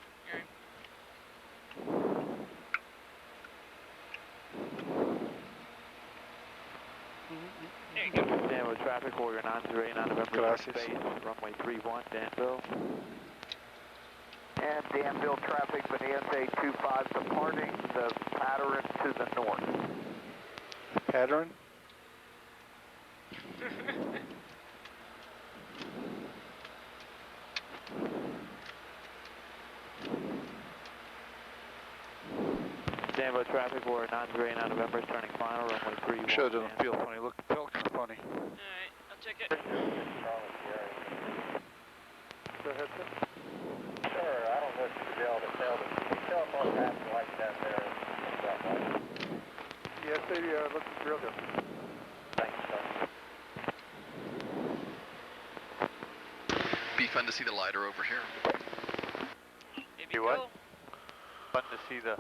There you go. Danville traffic, Warrior 9289, November on base, runway 31, Danville. And Danville traffic, Vanessa 25 departing the pattern to the north. Pattern? Danville traffic, we're 939 November, turning final, runway 31. Sure, it doesn't feel funny. Felt kind of funny. Alright, I'll check it. Go ahead, sir. Sure, I don't know if you'll be able to tell, but can you tell them what happened like that there? Yes, they look real good. Thanks, sir. Be fun to see the lidar over here. Maybe Do what? Fun to see the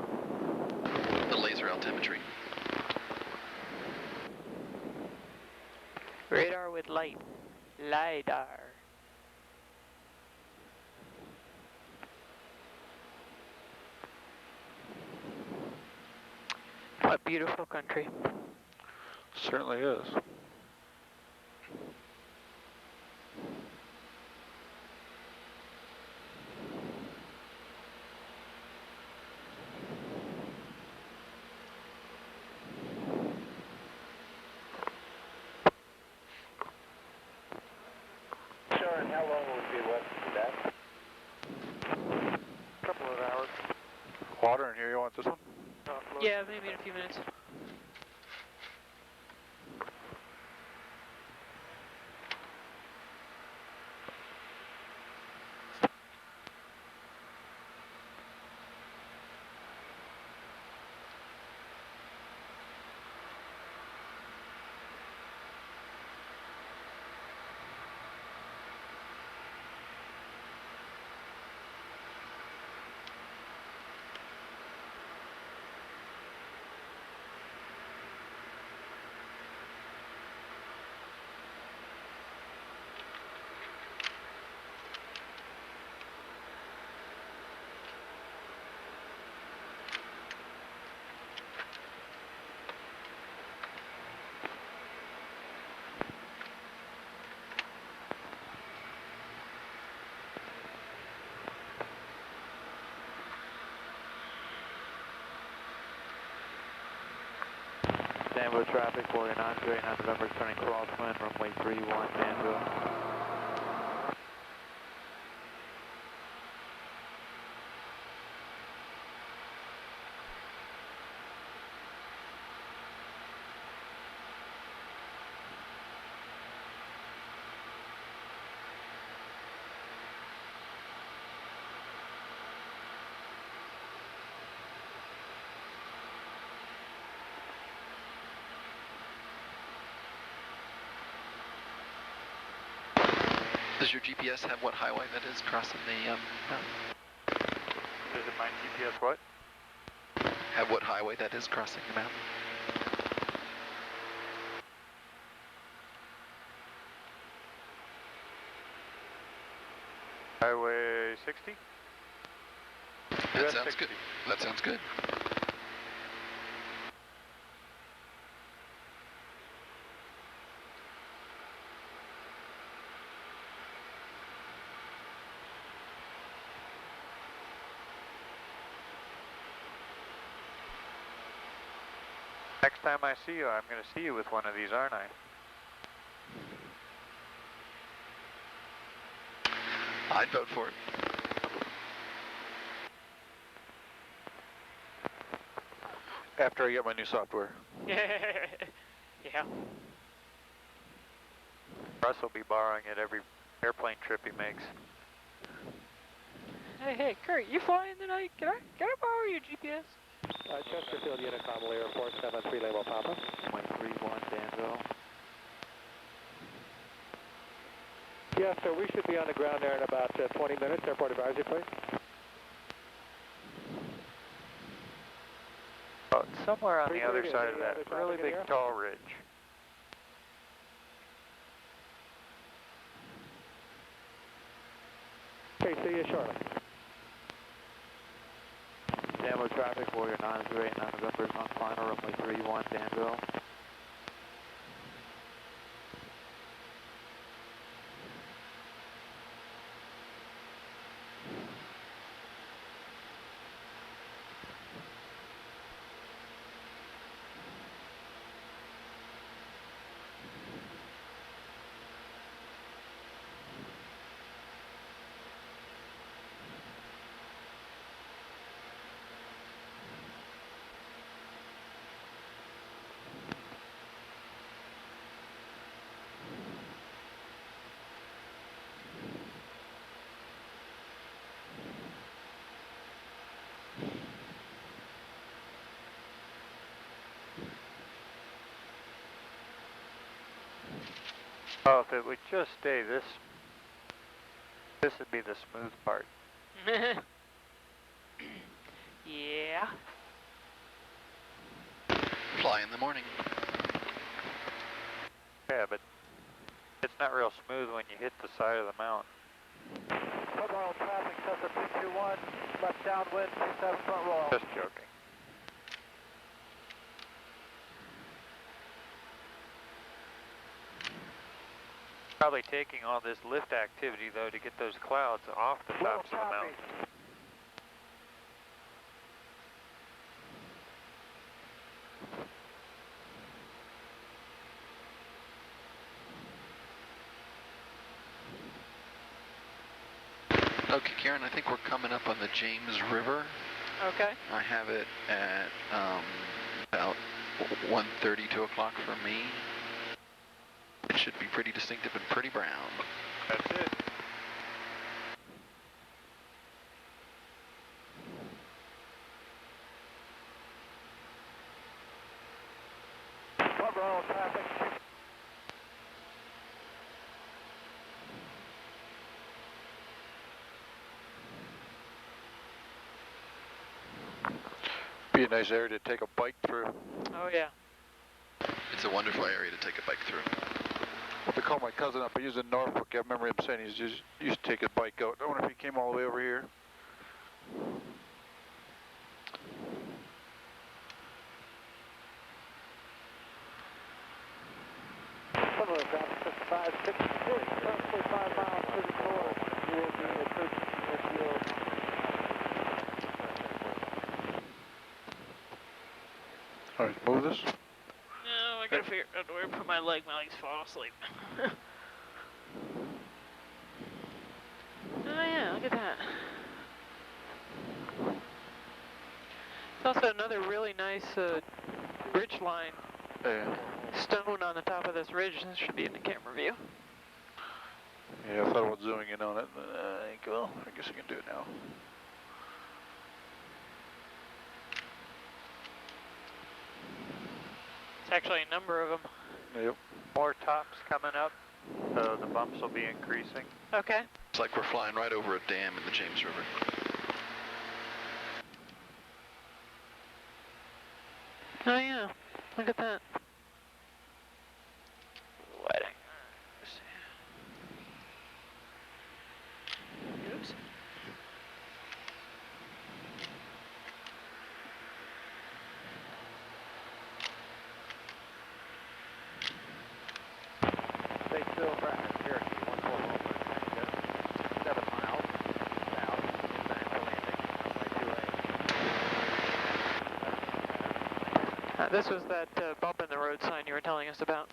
laser altimetry. Radar with light. LiDAR. A beautiful country. Certainly is. Sure, and how long will it be left to that? A couple of hours. Water in here, you want this one? Yeah, maybe in a few minutes. Danville traffic, Warrior 939 November, turning crosswind, runway 31, Danville. Does your GPS have what highway that is crossing the mountain? Does it my GPS what? Have what highway that is crossing the mountain? Highway 60? That US sounds 60. good. That sounds good. Next time I see you, I'm going to see you with one of these, aren't I? I'd vote for it. After I get my new software. Yeah. Russ will be borrowing it every airplane trip he makes. Hey, Kurt, you flying tonight? Can I borrow your GPS? Chesterfield, Unicom, Airport 73, label Papa. Runway 31, Danville. Yes, sir, we should be on the ground there in about 20 minutes. Airport advisory, please. Oh, it's somewhere on the other side of that really big tall ridge. Okay, see you shortly. Danville traffic, Warrior 939 November is on final, runway 31, Danville. Oh, if it would just stay this would be the smooth part. Yeah. Fly in the morning. Yeah, but it's not real smooth when you hit the side of the mountain. Front Royal traffic, Cessna 221, left downwind, 27 front Royal. Just joking. Probably taking all this lift activity though to get those clouds off the tops of the mountain. Okay, Karen, I think we're coming up on the James River. Okay. I have it at about 1:30, 2 o'clock for me. It should be pretty distinctive and pretty brown. That's it. Front Royal traffic. Be a nice area to take a bike through. Oh yeah. It's a wonderful area to take a bike through. I have to call my cousin up. He's in Norfolk. I remember him saying he's just used to take his bike out. I wonder if he came all the way over here. Front Royal traffic, 566, roughly 5 miles to the north. You will be approaching your field. All right, move this. No, I gotta figure out where to put my leg. My legs fall asleep. Oh yeah, look at that. It's also another really nice ridge line. Yeah. Stone on the top of this ridge. This should be in the camera view. Yeah, I thought about zooming in on it. Well, I guess I can do it now. It's actually a number of them. Yep. More tops coming up, so the bumps will be increasing. Okay. It's like we're flying right over a dam in the James River. Oh yeah, look at that. Wedding. Oops. Stay still, traffic, Cherokee, 141, 7 miles south, inbound landing, runway 28. This was that bump in the road sign you were telling us about.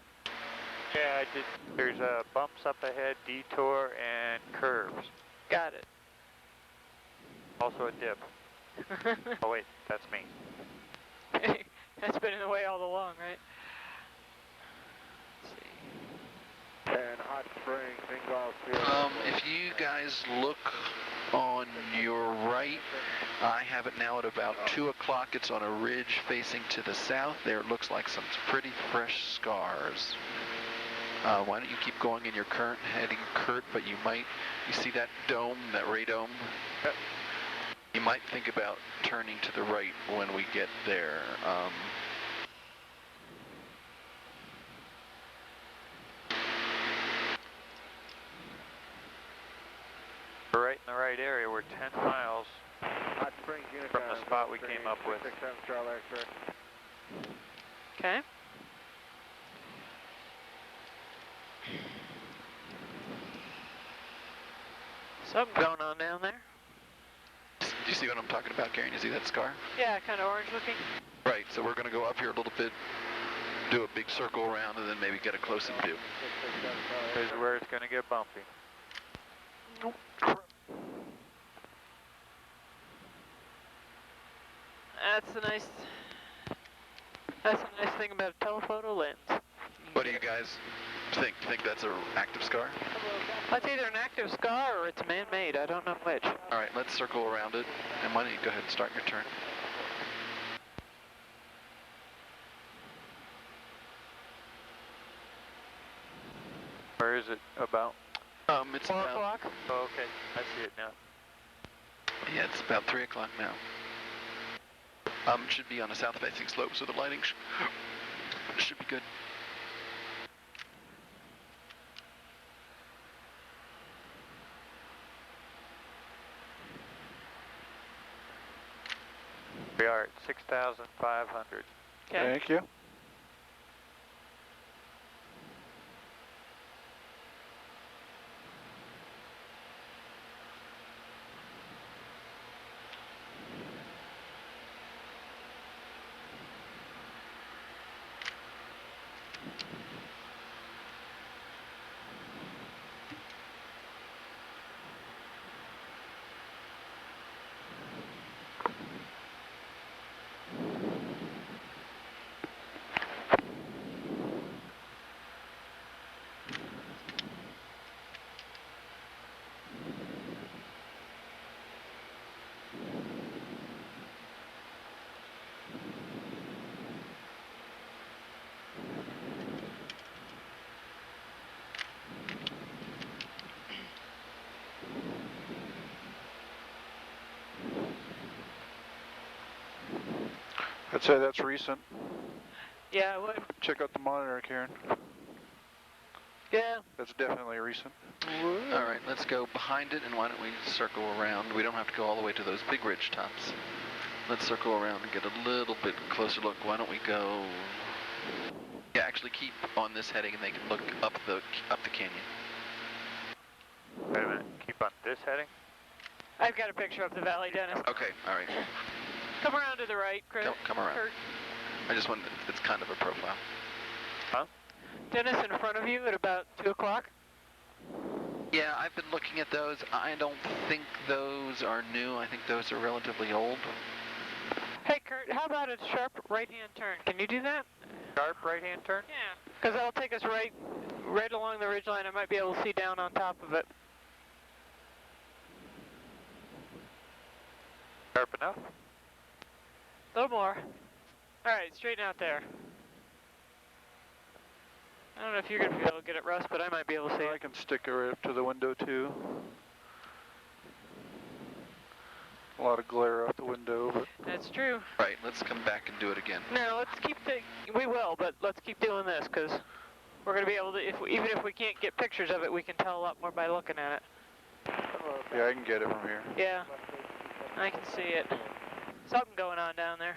Yeah, there's bumps up ahead, detour, and curves. Got it. Also a dip. Oh wait, that's me. That's been in the way all along, right? Let's see. And Hot Springs, Ingolf, If you guys look on your right, I have it now at about 2 o'clock. It's on a ridge facing to the south. There it looks like some pretty fresh scars. Why don't you keep going in your current heading, Kurt, but you see that dome, that radome? Yep. You might think about turning to the right when we get there. We're right in the right area. We're 10 miles Hot Springs, from the spot we came up with. 667 Charlie X-ray. Okay. Something going on down there. Do you see what I'm talking about, Karen? You see that scar? Yeah, kind of orange looking. Right, so we're going to go up here a little bit, do a big circle around, and then maybe get a close-in view. This is where it's going to get bumpy. That's the nice thing about a telephoto lens. What do you guys think? Think that's an active scar? That's either an active scar or it's man-made. I don't know which. All right, let's circle around it. And why don't you go ahead and start your turn? I see it now. Yeah, it's about 3 o'clock now. It should be on a south-facing slope, so the lighting should be good. We are at 6,500. Okay. Thank you. I'd say that's recent. Yeah, I would. Check out the monitor, Karen. Yeah. That's definitely recent. All right, let's go behind it, and why don't we circle around? We don't have to go all the way to those big ridge tops. Let's circle around and get a little bit closer look. Why don't we go? Yeah, actually keep on this heading, and they can look up the canyon. Wait a minute. Keep on this heading? I've got a picture of the valley, Dennis. Okay, all right. Come around to the right, Chris. Come around. Kurt. I just wanted, it's kind of a profile. Huh? Dennis, in front of you at about 2 o'clock. Yeah, I've been looking at those. I don't think those are new. I think those are relatively old. Hey, Kurt, how about a sharp right-hand turn? Can you do that? Sharp right-hand turn? Yeah. Because that'll take us right along the ridgeline. I might be able to see down on top of it. Sharp enough? A little more. All right, straighten out there. I don't know if you're going to be able to get it, Russ, but I might be able to see I it. can stick it right up to the window, too. A lot of glare out the window, but... That's true. Right, let's come back and do it again. No, let's keep we will, but let's keep doing this, because we're going to be able to, even if we can't get pictures of it, we can tell a lot more by looking at it. Yeah, I can get it from here. Yeah, I can see it. Something going on down there.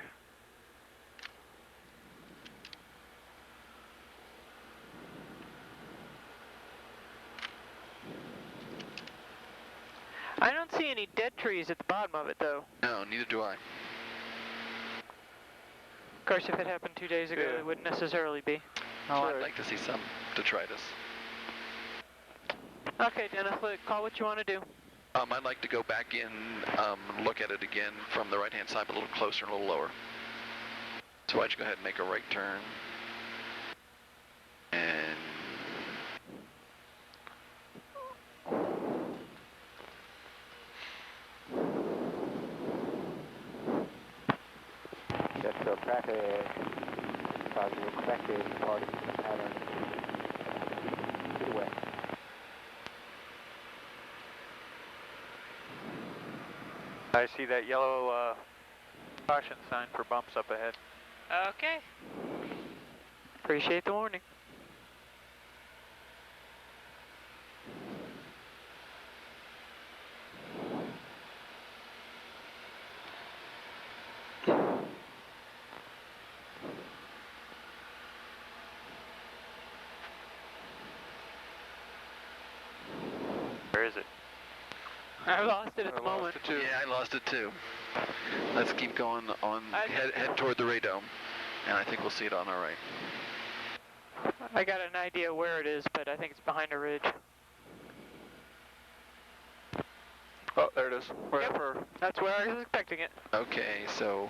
I don't see any dead trees at the bottom of it, though. No, neither do I. Of course, if it happened 2 days ago, Yeah. it wouldn't necessarily be. Oh, Right. I'd like to see some detritus. Okay, Dennis, call what you want to do. I'd like to go back in, look at it again from the right-hand side, but a little closer and a little lower. So why don't you go ahead and make a right turn. And... Yes, so traffic, as you expected, departing pattern to the west. I see that yellow caution sign for bumps up ahead. Okay. Appreciate the warning. Where is it? I lost it at the moment. Lost it, too. Yeah, I lost it too. Let's keep going on, head toward the radome, and I think we'll see it on our right. I got an idea where it is, but I think it's behind a ridge. Oh, there it is. Right Yep. up her. That's where I was expecting it. Okay, so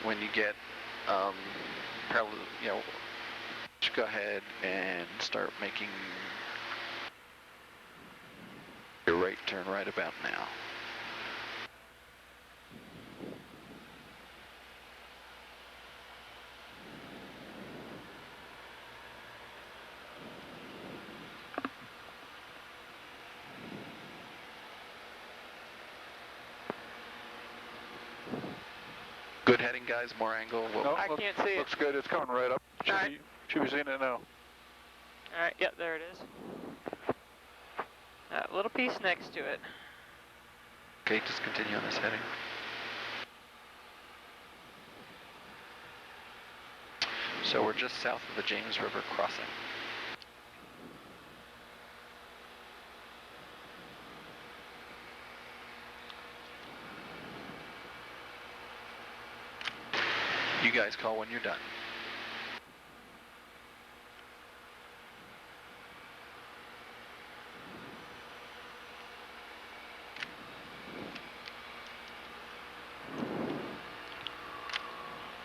when you get parallel, just go ahead and start making your right turn right about now. Good heading, guys, more angle. No, I can't see it. Looks good, it's coming right up. Should be seeing it now. Alright, yep, there it is. That little piece next to it. Okay, just continue on this heading. So we're just south of the James River crossing. You guys call when you're done.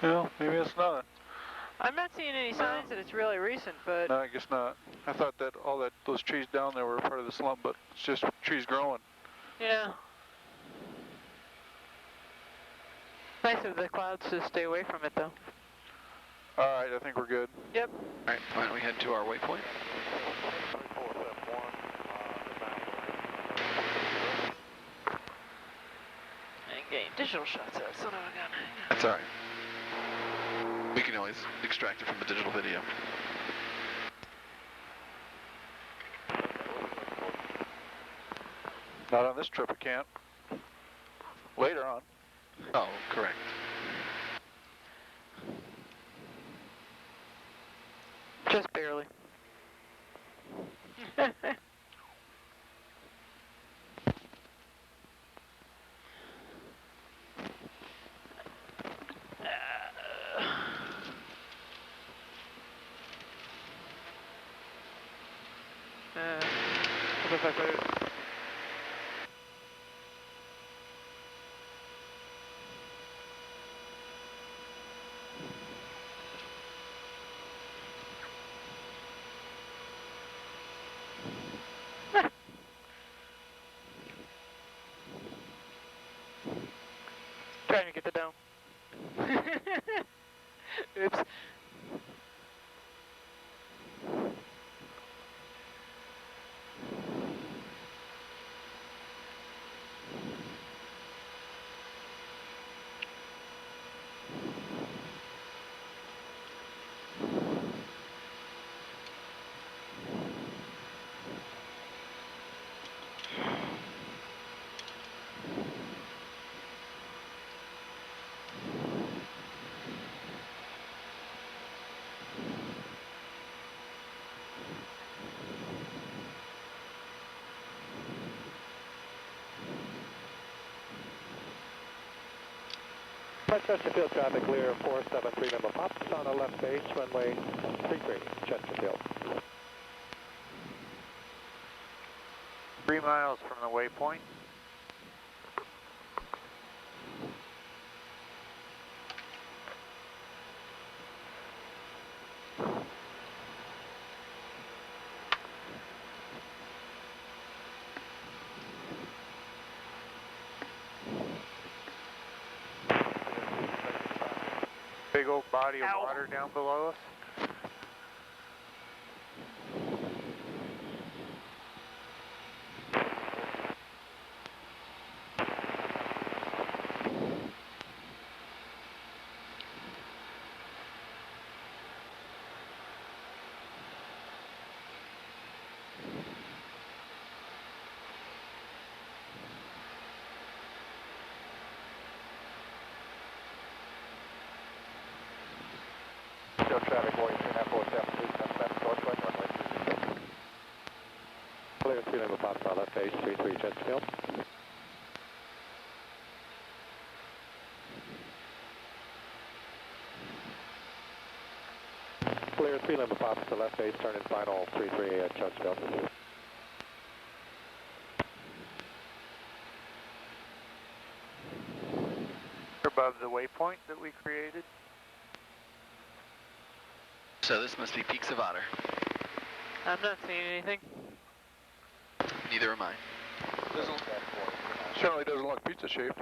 Well, maybe it's not. I'm not seeing any signs that it's really recent, but... No, I guess not. I thought that those trees down there were part of the slump, but it's just trees growing. Yeah. Nice of the clouds to stay away from it, though. Alright, I think we're good. Yep. Alright, why don't we head to our waypoint? I ain't getting digital shots of that son of a gun. That's alright. We can always extract it from the digital video. Not on this trip, I can't. Later on. Oh, correct. Just barely. Trying to get the dome. Oops. Chesterfield traffic clear 473 number pops on the left base, runway 33, Chesterfield. 3 miles from the waypoint. Big old body of water down below us. Still traffic 439472, coming back northwest, runway 36. Clear 3 number pops on left base, 33, Chesterfield. Clear 3 number pops to left base, turn in final 33 at Chesterfield. Above the waypoint that we created. So this must be Peaks of Otter. I'm not seeing anything. Neither am I. Certainly doesn't look pizza shaped.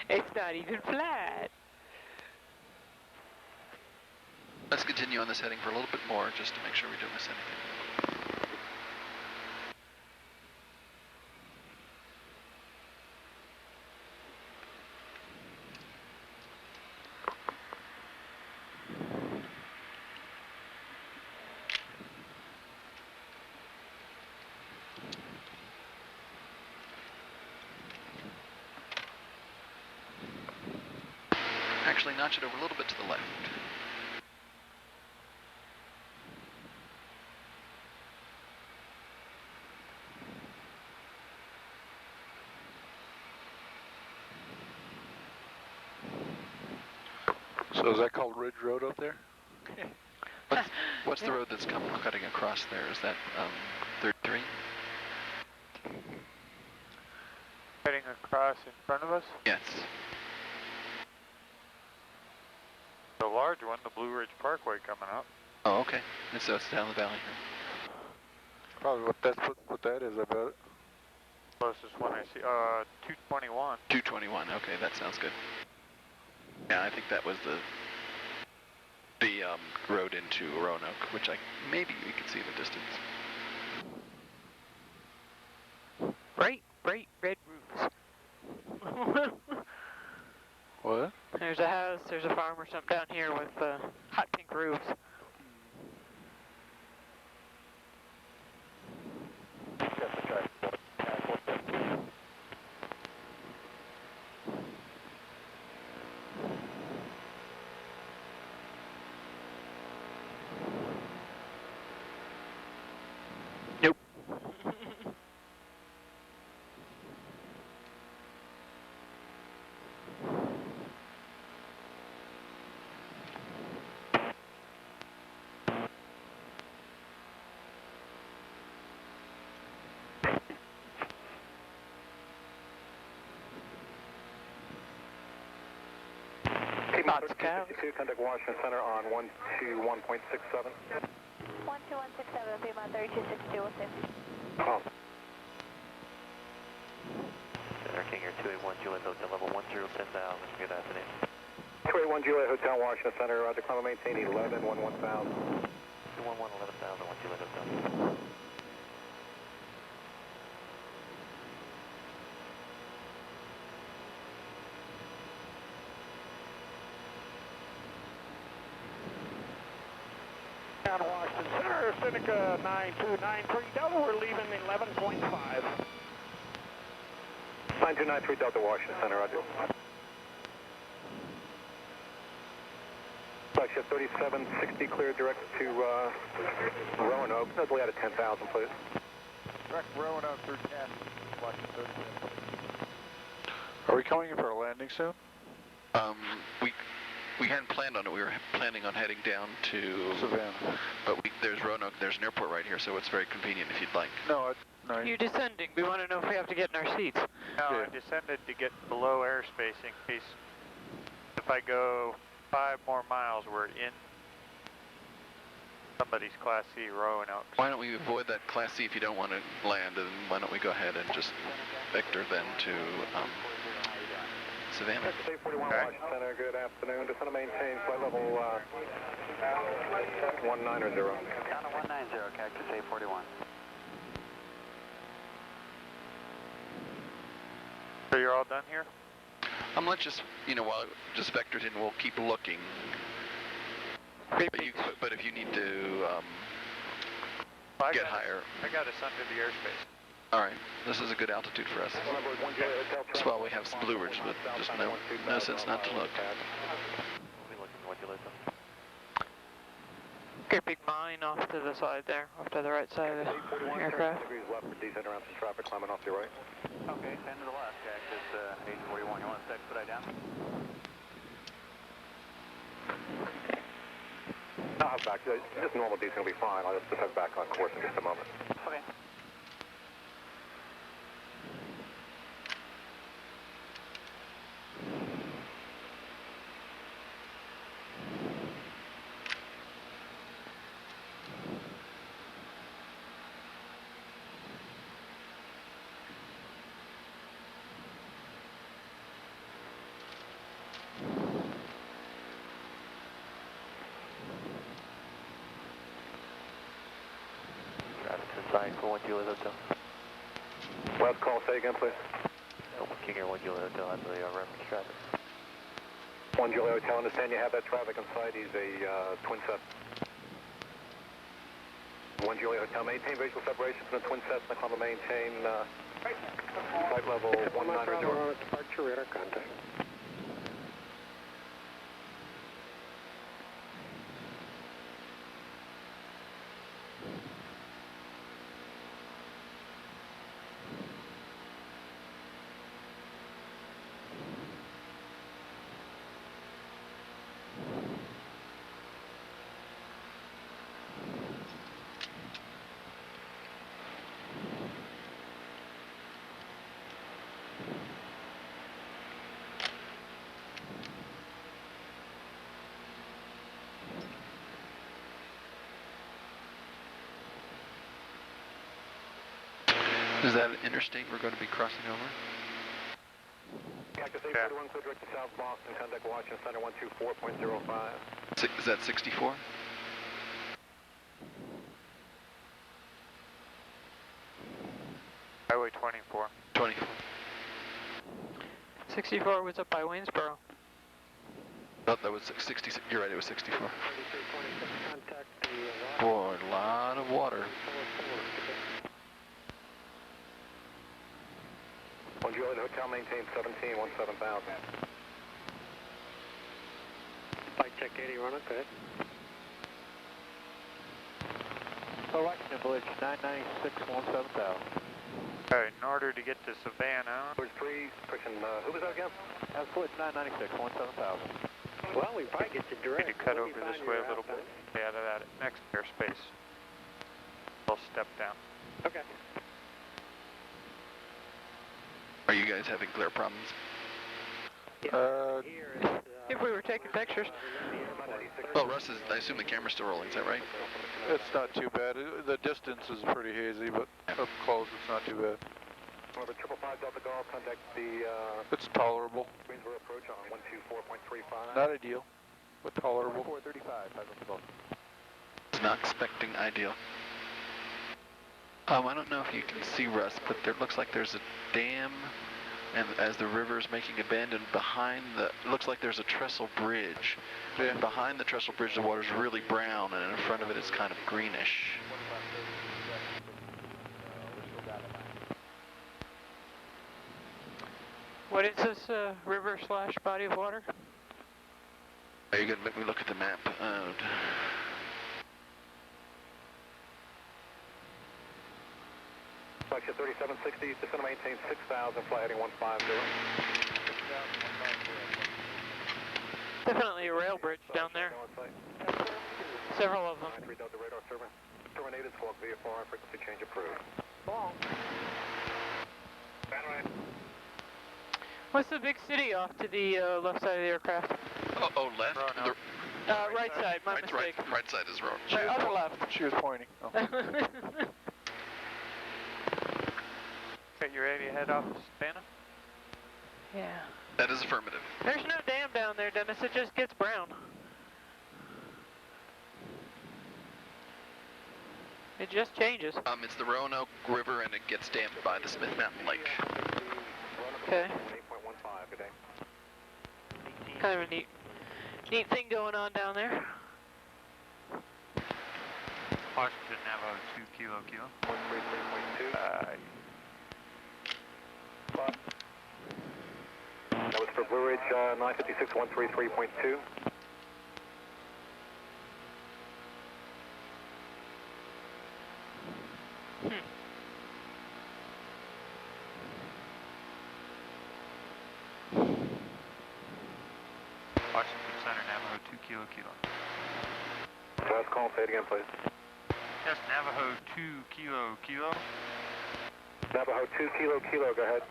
It's not even flat. Let's continue on this heading for a little bit more, just to make sure we don't miss anything. actually notch it over a little bit to the left. So is that called Ridge Road up there? What's the road that's cutting across there? Is that 33? Heading across in front of us? Yes. The large one, the Blue Ridge Parkway coming up. Oh, okay. And so it's down the valley here. Probably what that is, I bet. Closest one I see, 221. 221, okay, that sounds good. Yeah, I think that was the road into Roanoke, which maybe we could see in the distance. Bright red roofs. What? There's a house, there's a farm or something down here with hot pink roofs. Nope. Lots of cows. Contact Washington Center on 121.67. 12167, Piedmont 3262, we'll see. Oh. Center King Air 281 Juliet Hotel level 10, 10,000. Good afternoon. 281 Juliet Hotel, Washington Center, Roger, climb and maintain 11, 11,000. 211, 11,000, 1 Juliet Hotel. Down Washington Center, Seneca 9293 Delta, we're leaving 11.5. 9293 Delta, Washington Center, Roger. Flagship 3760 clear direct to Roanoke, notable out of 10,000 please. Direct Roanoke through 10, Washington 37. Are we coming in for a landing soon? We hadn't planned on it. We were planning on heading down to Savannah. But there's Roanoke. There's an airport right here, so it's very convenient if you'd like. No. You're descending. We want to know if we have to get in our seats. No, Yeah. I descended to get below airspace in case if I go 5 more miles, we're in somebody's Class C Roanoke. Why don't we avoid that Class C if you don't want to land, and why don't we go ahead and just vector then to Savannah. Texas 841 Washington Center, good afternoon. Descend and maintain flight level 190. Down to 190, Cactus 841. So you're all done here? Let's just, while just vector it in, we'll keep looking. But if you need to get higher. I got us under the airspace. All right, this is a good altitude for us. That's why we have some Blue Ridge, but just no sense not to look. Great big mine off to the side there, off to the right side of the aircraft. Degrees left for descent around some traffic climbing off to your right. Okay, 10 to the left, Cactus 841. You want to expedite down? I'll have back. Just normal descent will be fine. I'll just have back on course in just a moment. Okay. Sign for 1 Juliet Hotel. Last call, say again, please. King Air 1 Juliet Hotel, I believe reference traffic. 1 Juliet Hotel, understand you have that traffic inside. He's a twin set. 1 Juliet Hotel, maintain visual separation from the twin sets. Climb and maintain flight level 190. Departure radar contact. Is that an interstate we're going to be crossing over? Cactus 841, clear direct to South Boston, contact Washington Center 124.05. Is that 64? Highway 24. 24. 64 was up by Waynesboro. Oh, that was 66. You're right, it was 64. Boy, a lot of water. 1 Juliet Hotel, maintain 17,000. Flight check 80, run it, go ahead. Washington Village, 996, 17,000. All right, in order to get to Savannah. Bridge 3, pushing, who was that again? That's Village 996, 17,000. Well, we probably get you direct. Need to cut over this way a little bit. Stay out of that next airspace. We'll step down. Okay. Are you guys having glare problems? If we were taking pictures. Well, Russ, I assume the camera's still rolling, is that right? It's not too bad. The distance is pretty hazy, but up close it's not too bad. Over 555 Delta Golf, contact the, It's tolerable. Greensboro approach on 124.35. Not ideal, but tolerable. 435, Delta Golf. Not expecting ideal. I don't know if you can see, Russ, but there looks like there's a dam, and as the river's making a bend, and behind it looks like there's a trestle bridge. Yeah. Behind the trestle bridge, the water's really brown, and in front of it, it's kind of greenish. What is this river slash body of water? Are you going to make me look at the map? Section 3760, just going to maintain 6,000, fly heading 150. Definitely a rail bridge down there. Several of them. 3 Delta radar server. Terminated, squawk VFR, frequency change approved. What's the big city off to the left side of the aircraft? Oh, left? Right side, my mistake. Right side is wrong. Other left. She was pointing. Oh. Okay, you ready to head off to Savannah? Yeah. That is affirmative. There's no dam down there, Dennis. It just gets brown. It just changes. It's the Roanoke River, and it gets dammed by the Smith Mountain Lake. Okay. 8.15, good day. Kind of a neat thing going on down there. Washington Navajo 2 kilo. 133.2. That was for Blue Ridge 956, 133.2. Washington Center Navajo 2 kilo. Last call, say it again, please. Yes, Navajo 2 kilo. Navajo 2 kilo, go ahead.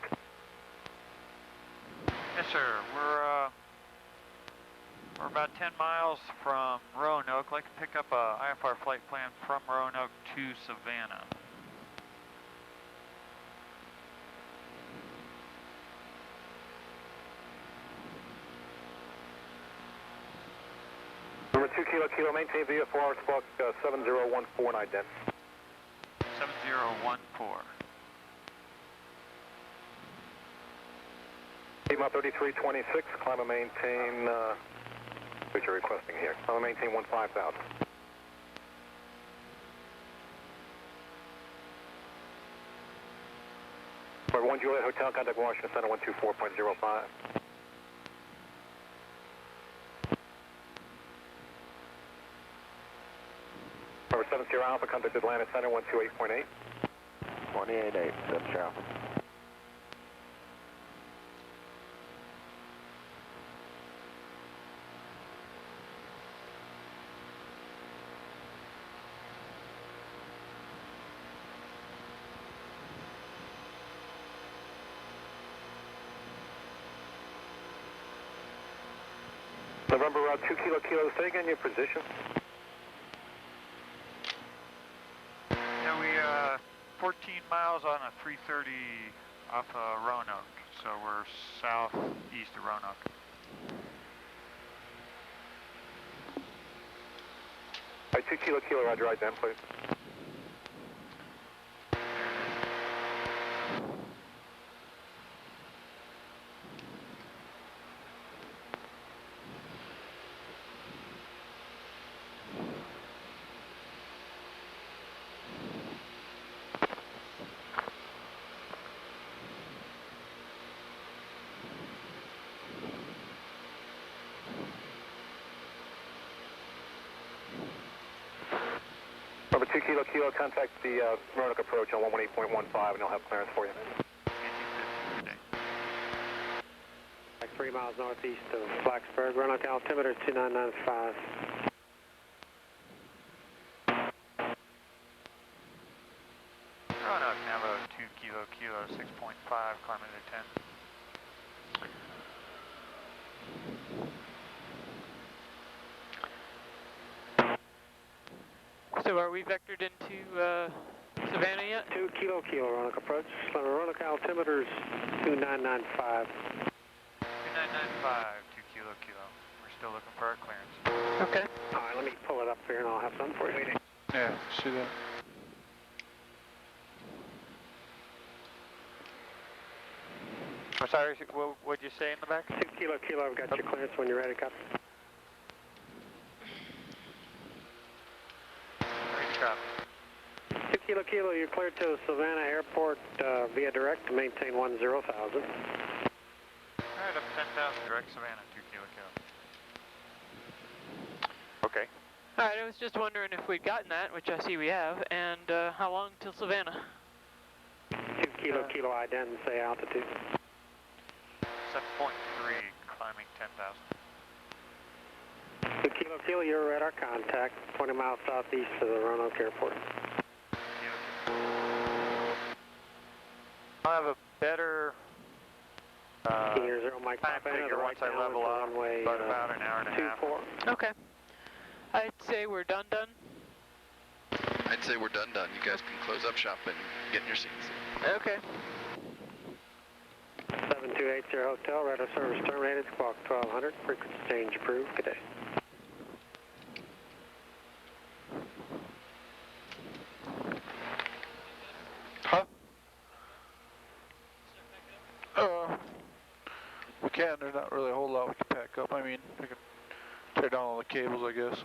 Yes, sir. We're about 10 miles from Roanoke. I'd like to pick up a IFR flight plan from Roanoke to Savannah. Number 2 kilo, maintain VFR, squawk 7014 ident. 7014. Lima 3326, climb and maintain, what you're requesting here. Climb and maintain 15,000. Number 1 Juliet Hotel, contact Washington Center 124.05. Number 7 Sierra Alpha, contact Atlanta Center 128.8. 28.8, 7 Sierra. November 2 kilo, say again your position. Yeah, we 14 miles miles on a 330 off of Roanoke, so we're southeast of Roanoke. Alright, 2 kilo kilo, roger, right then, please. Number 2 kilo kilo, contact the Roanoke approach on 118.15 and they'll have clearance for you. Like 3 miles northeast of Blacksburg, Roanoke altimeter 2995. Roanoke, Navo 2 kilo kilo, 6.5, climbing to 10. So are we vectored into Savannah yet? 2 kilo kilo, Roanoke approach. Roanoke altimeter's 2995. 2995, 2 kilo kilo. We're still looking for our clearance. Okay. All right, let me pull it up here and I'll have something for you. Yeah, see that. I'm sorry, what'd you say in the back? 2 kilo kilo, I've got your clearance when you're ready, copy. Ready to copy. 2 kilo kilo, you're cleared to Savannah Airport via direct to maintain 10,000. Alright, up 10,000, direct Savannah, 2 kilo kilo. Okay. Alright, I was just wondering if we'd gotten that, which I see we have, and how long till Savannah? 2 kilo kilo, ident, say altitude. 7.3, climbing 10,000. 2 kilo kilo, your radar contact, 20 miles southeast of the Roanoke Airport. I'll have a better Year 0 Mike time Papa, figure once I level up, runway, but about an hour and a half. 24. Okay. I'd say we're done. I'd say we're done. You guys can close up shop and get in your seats. Okay. 7280 Hotel, radar service terminated, squawk 1200, frequency change approved, good day. Huh? We can, there's not really a whole lot we can pack up. I mean, we can tear down all the cables, I guess.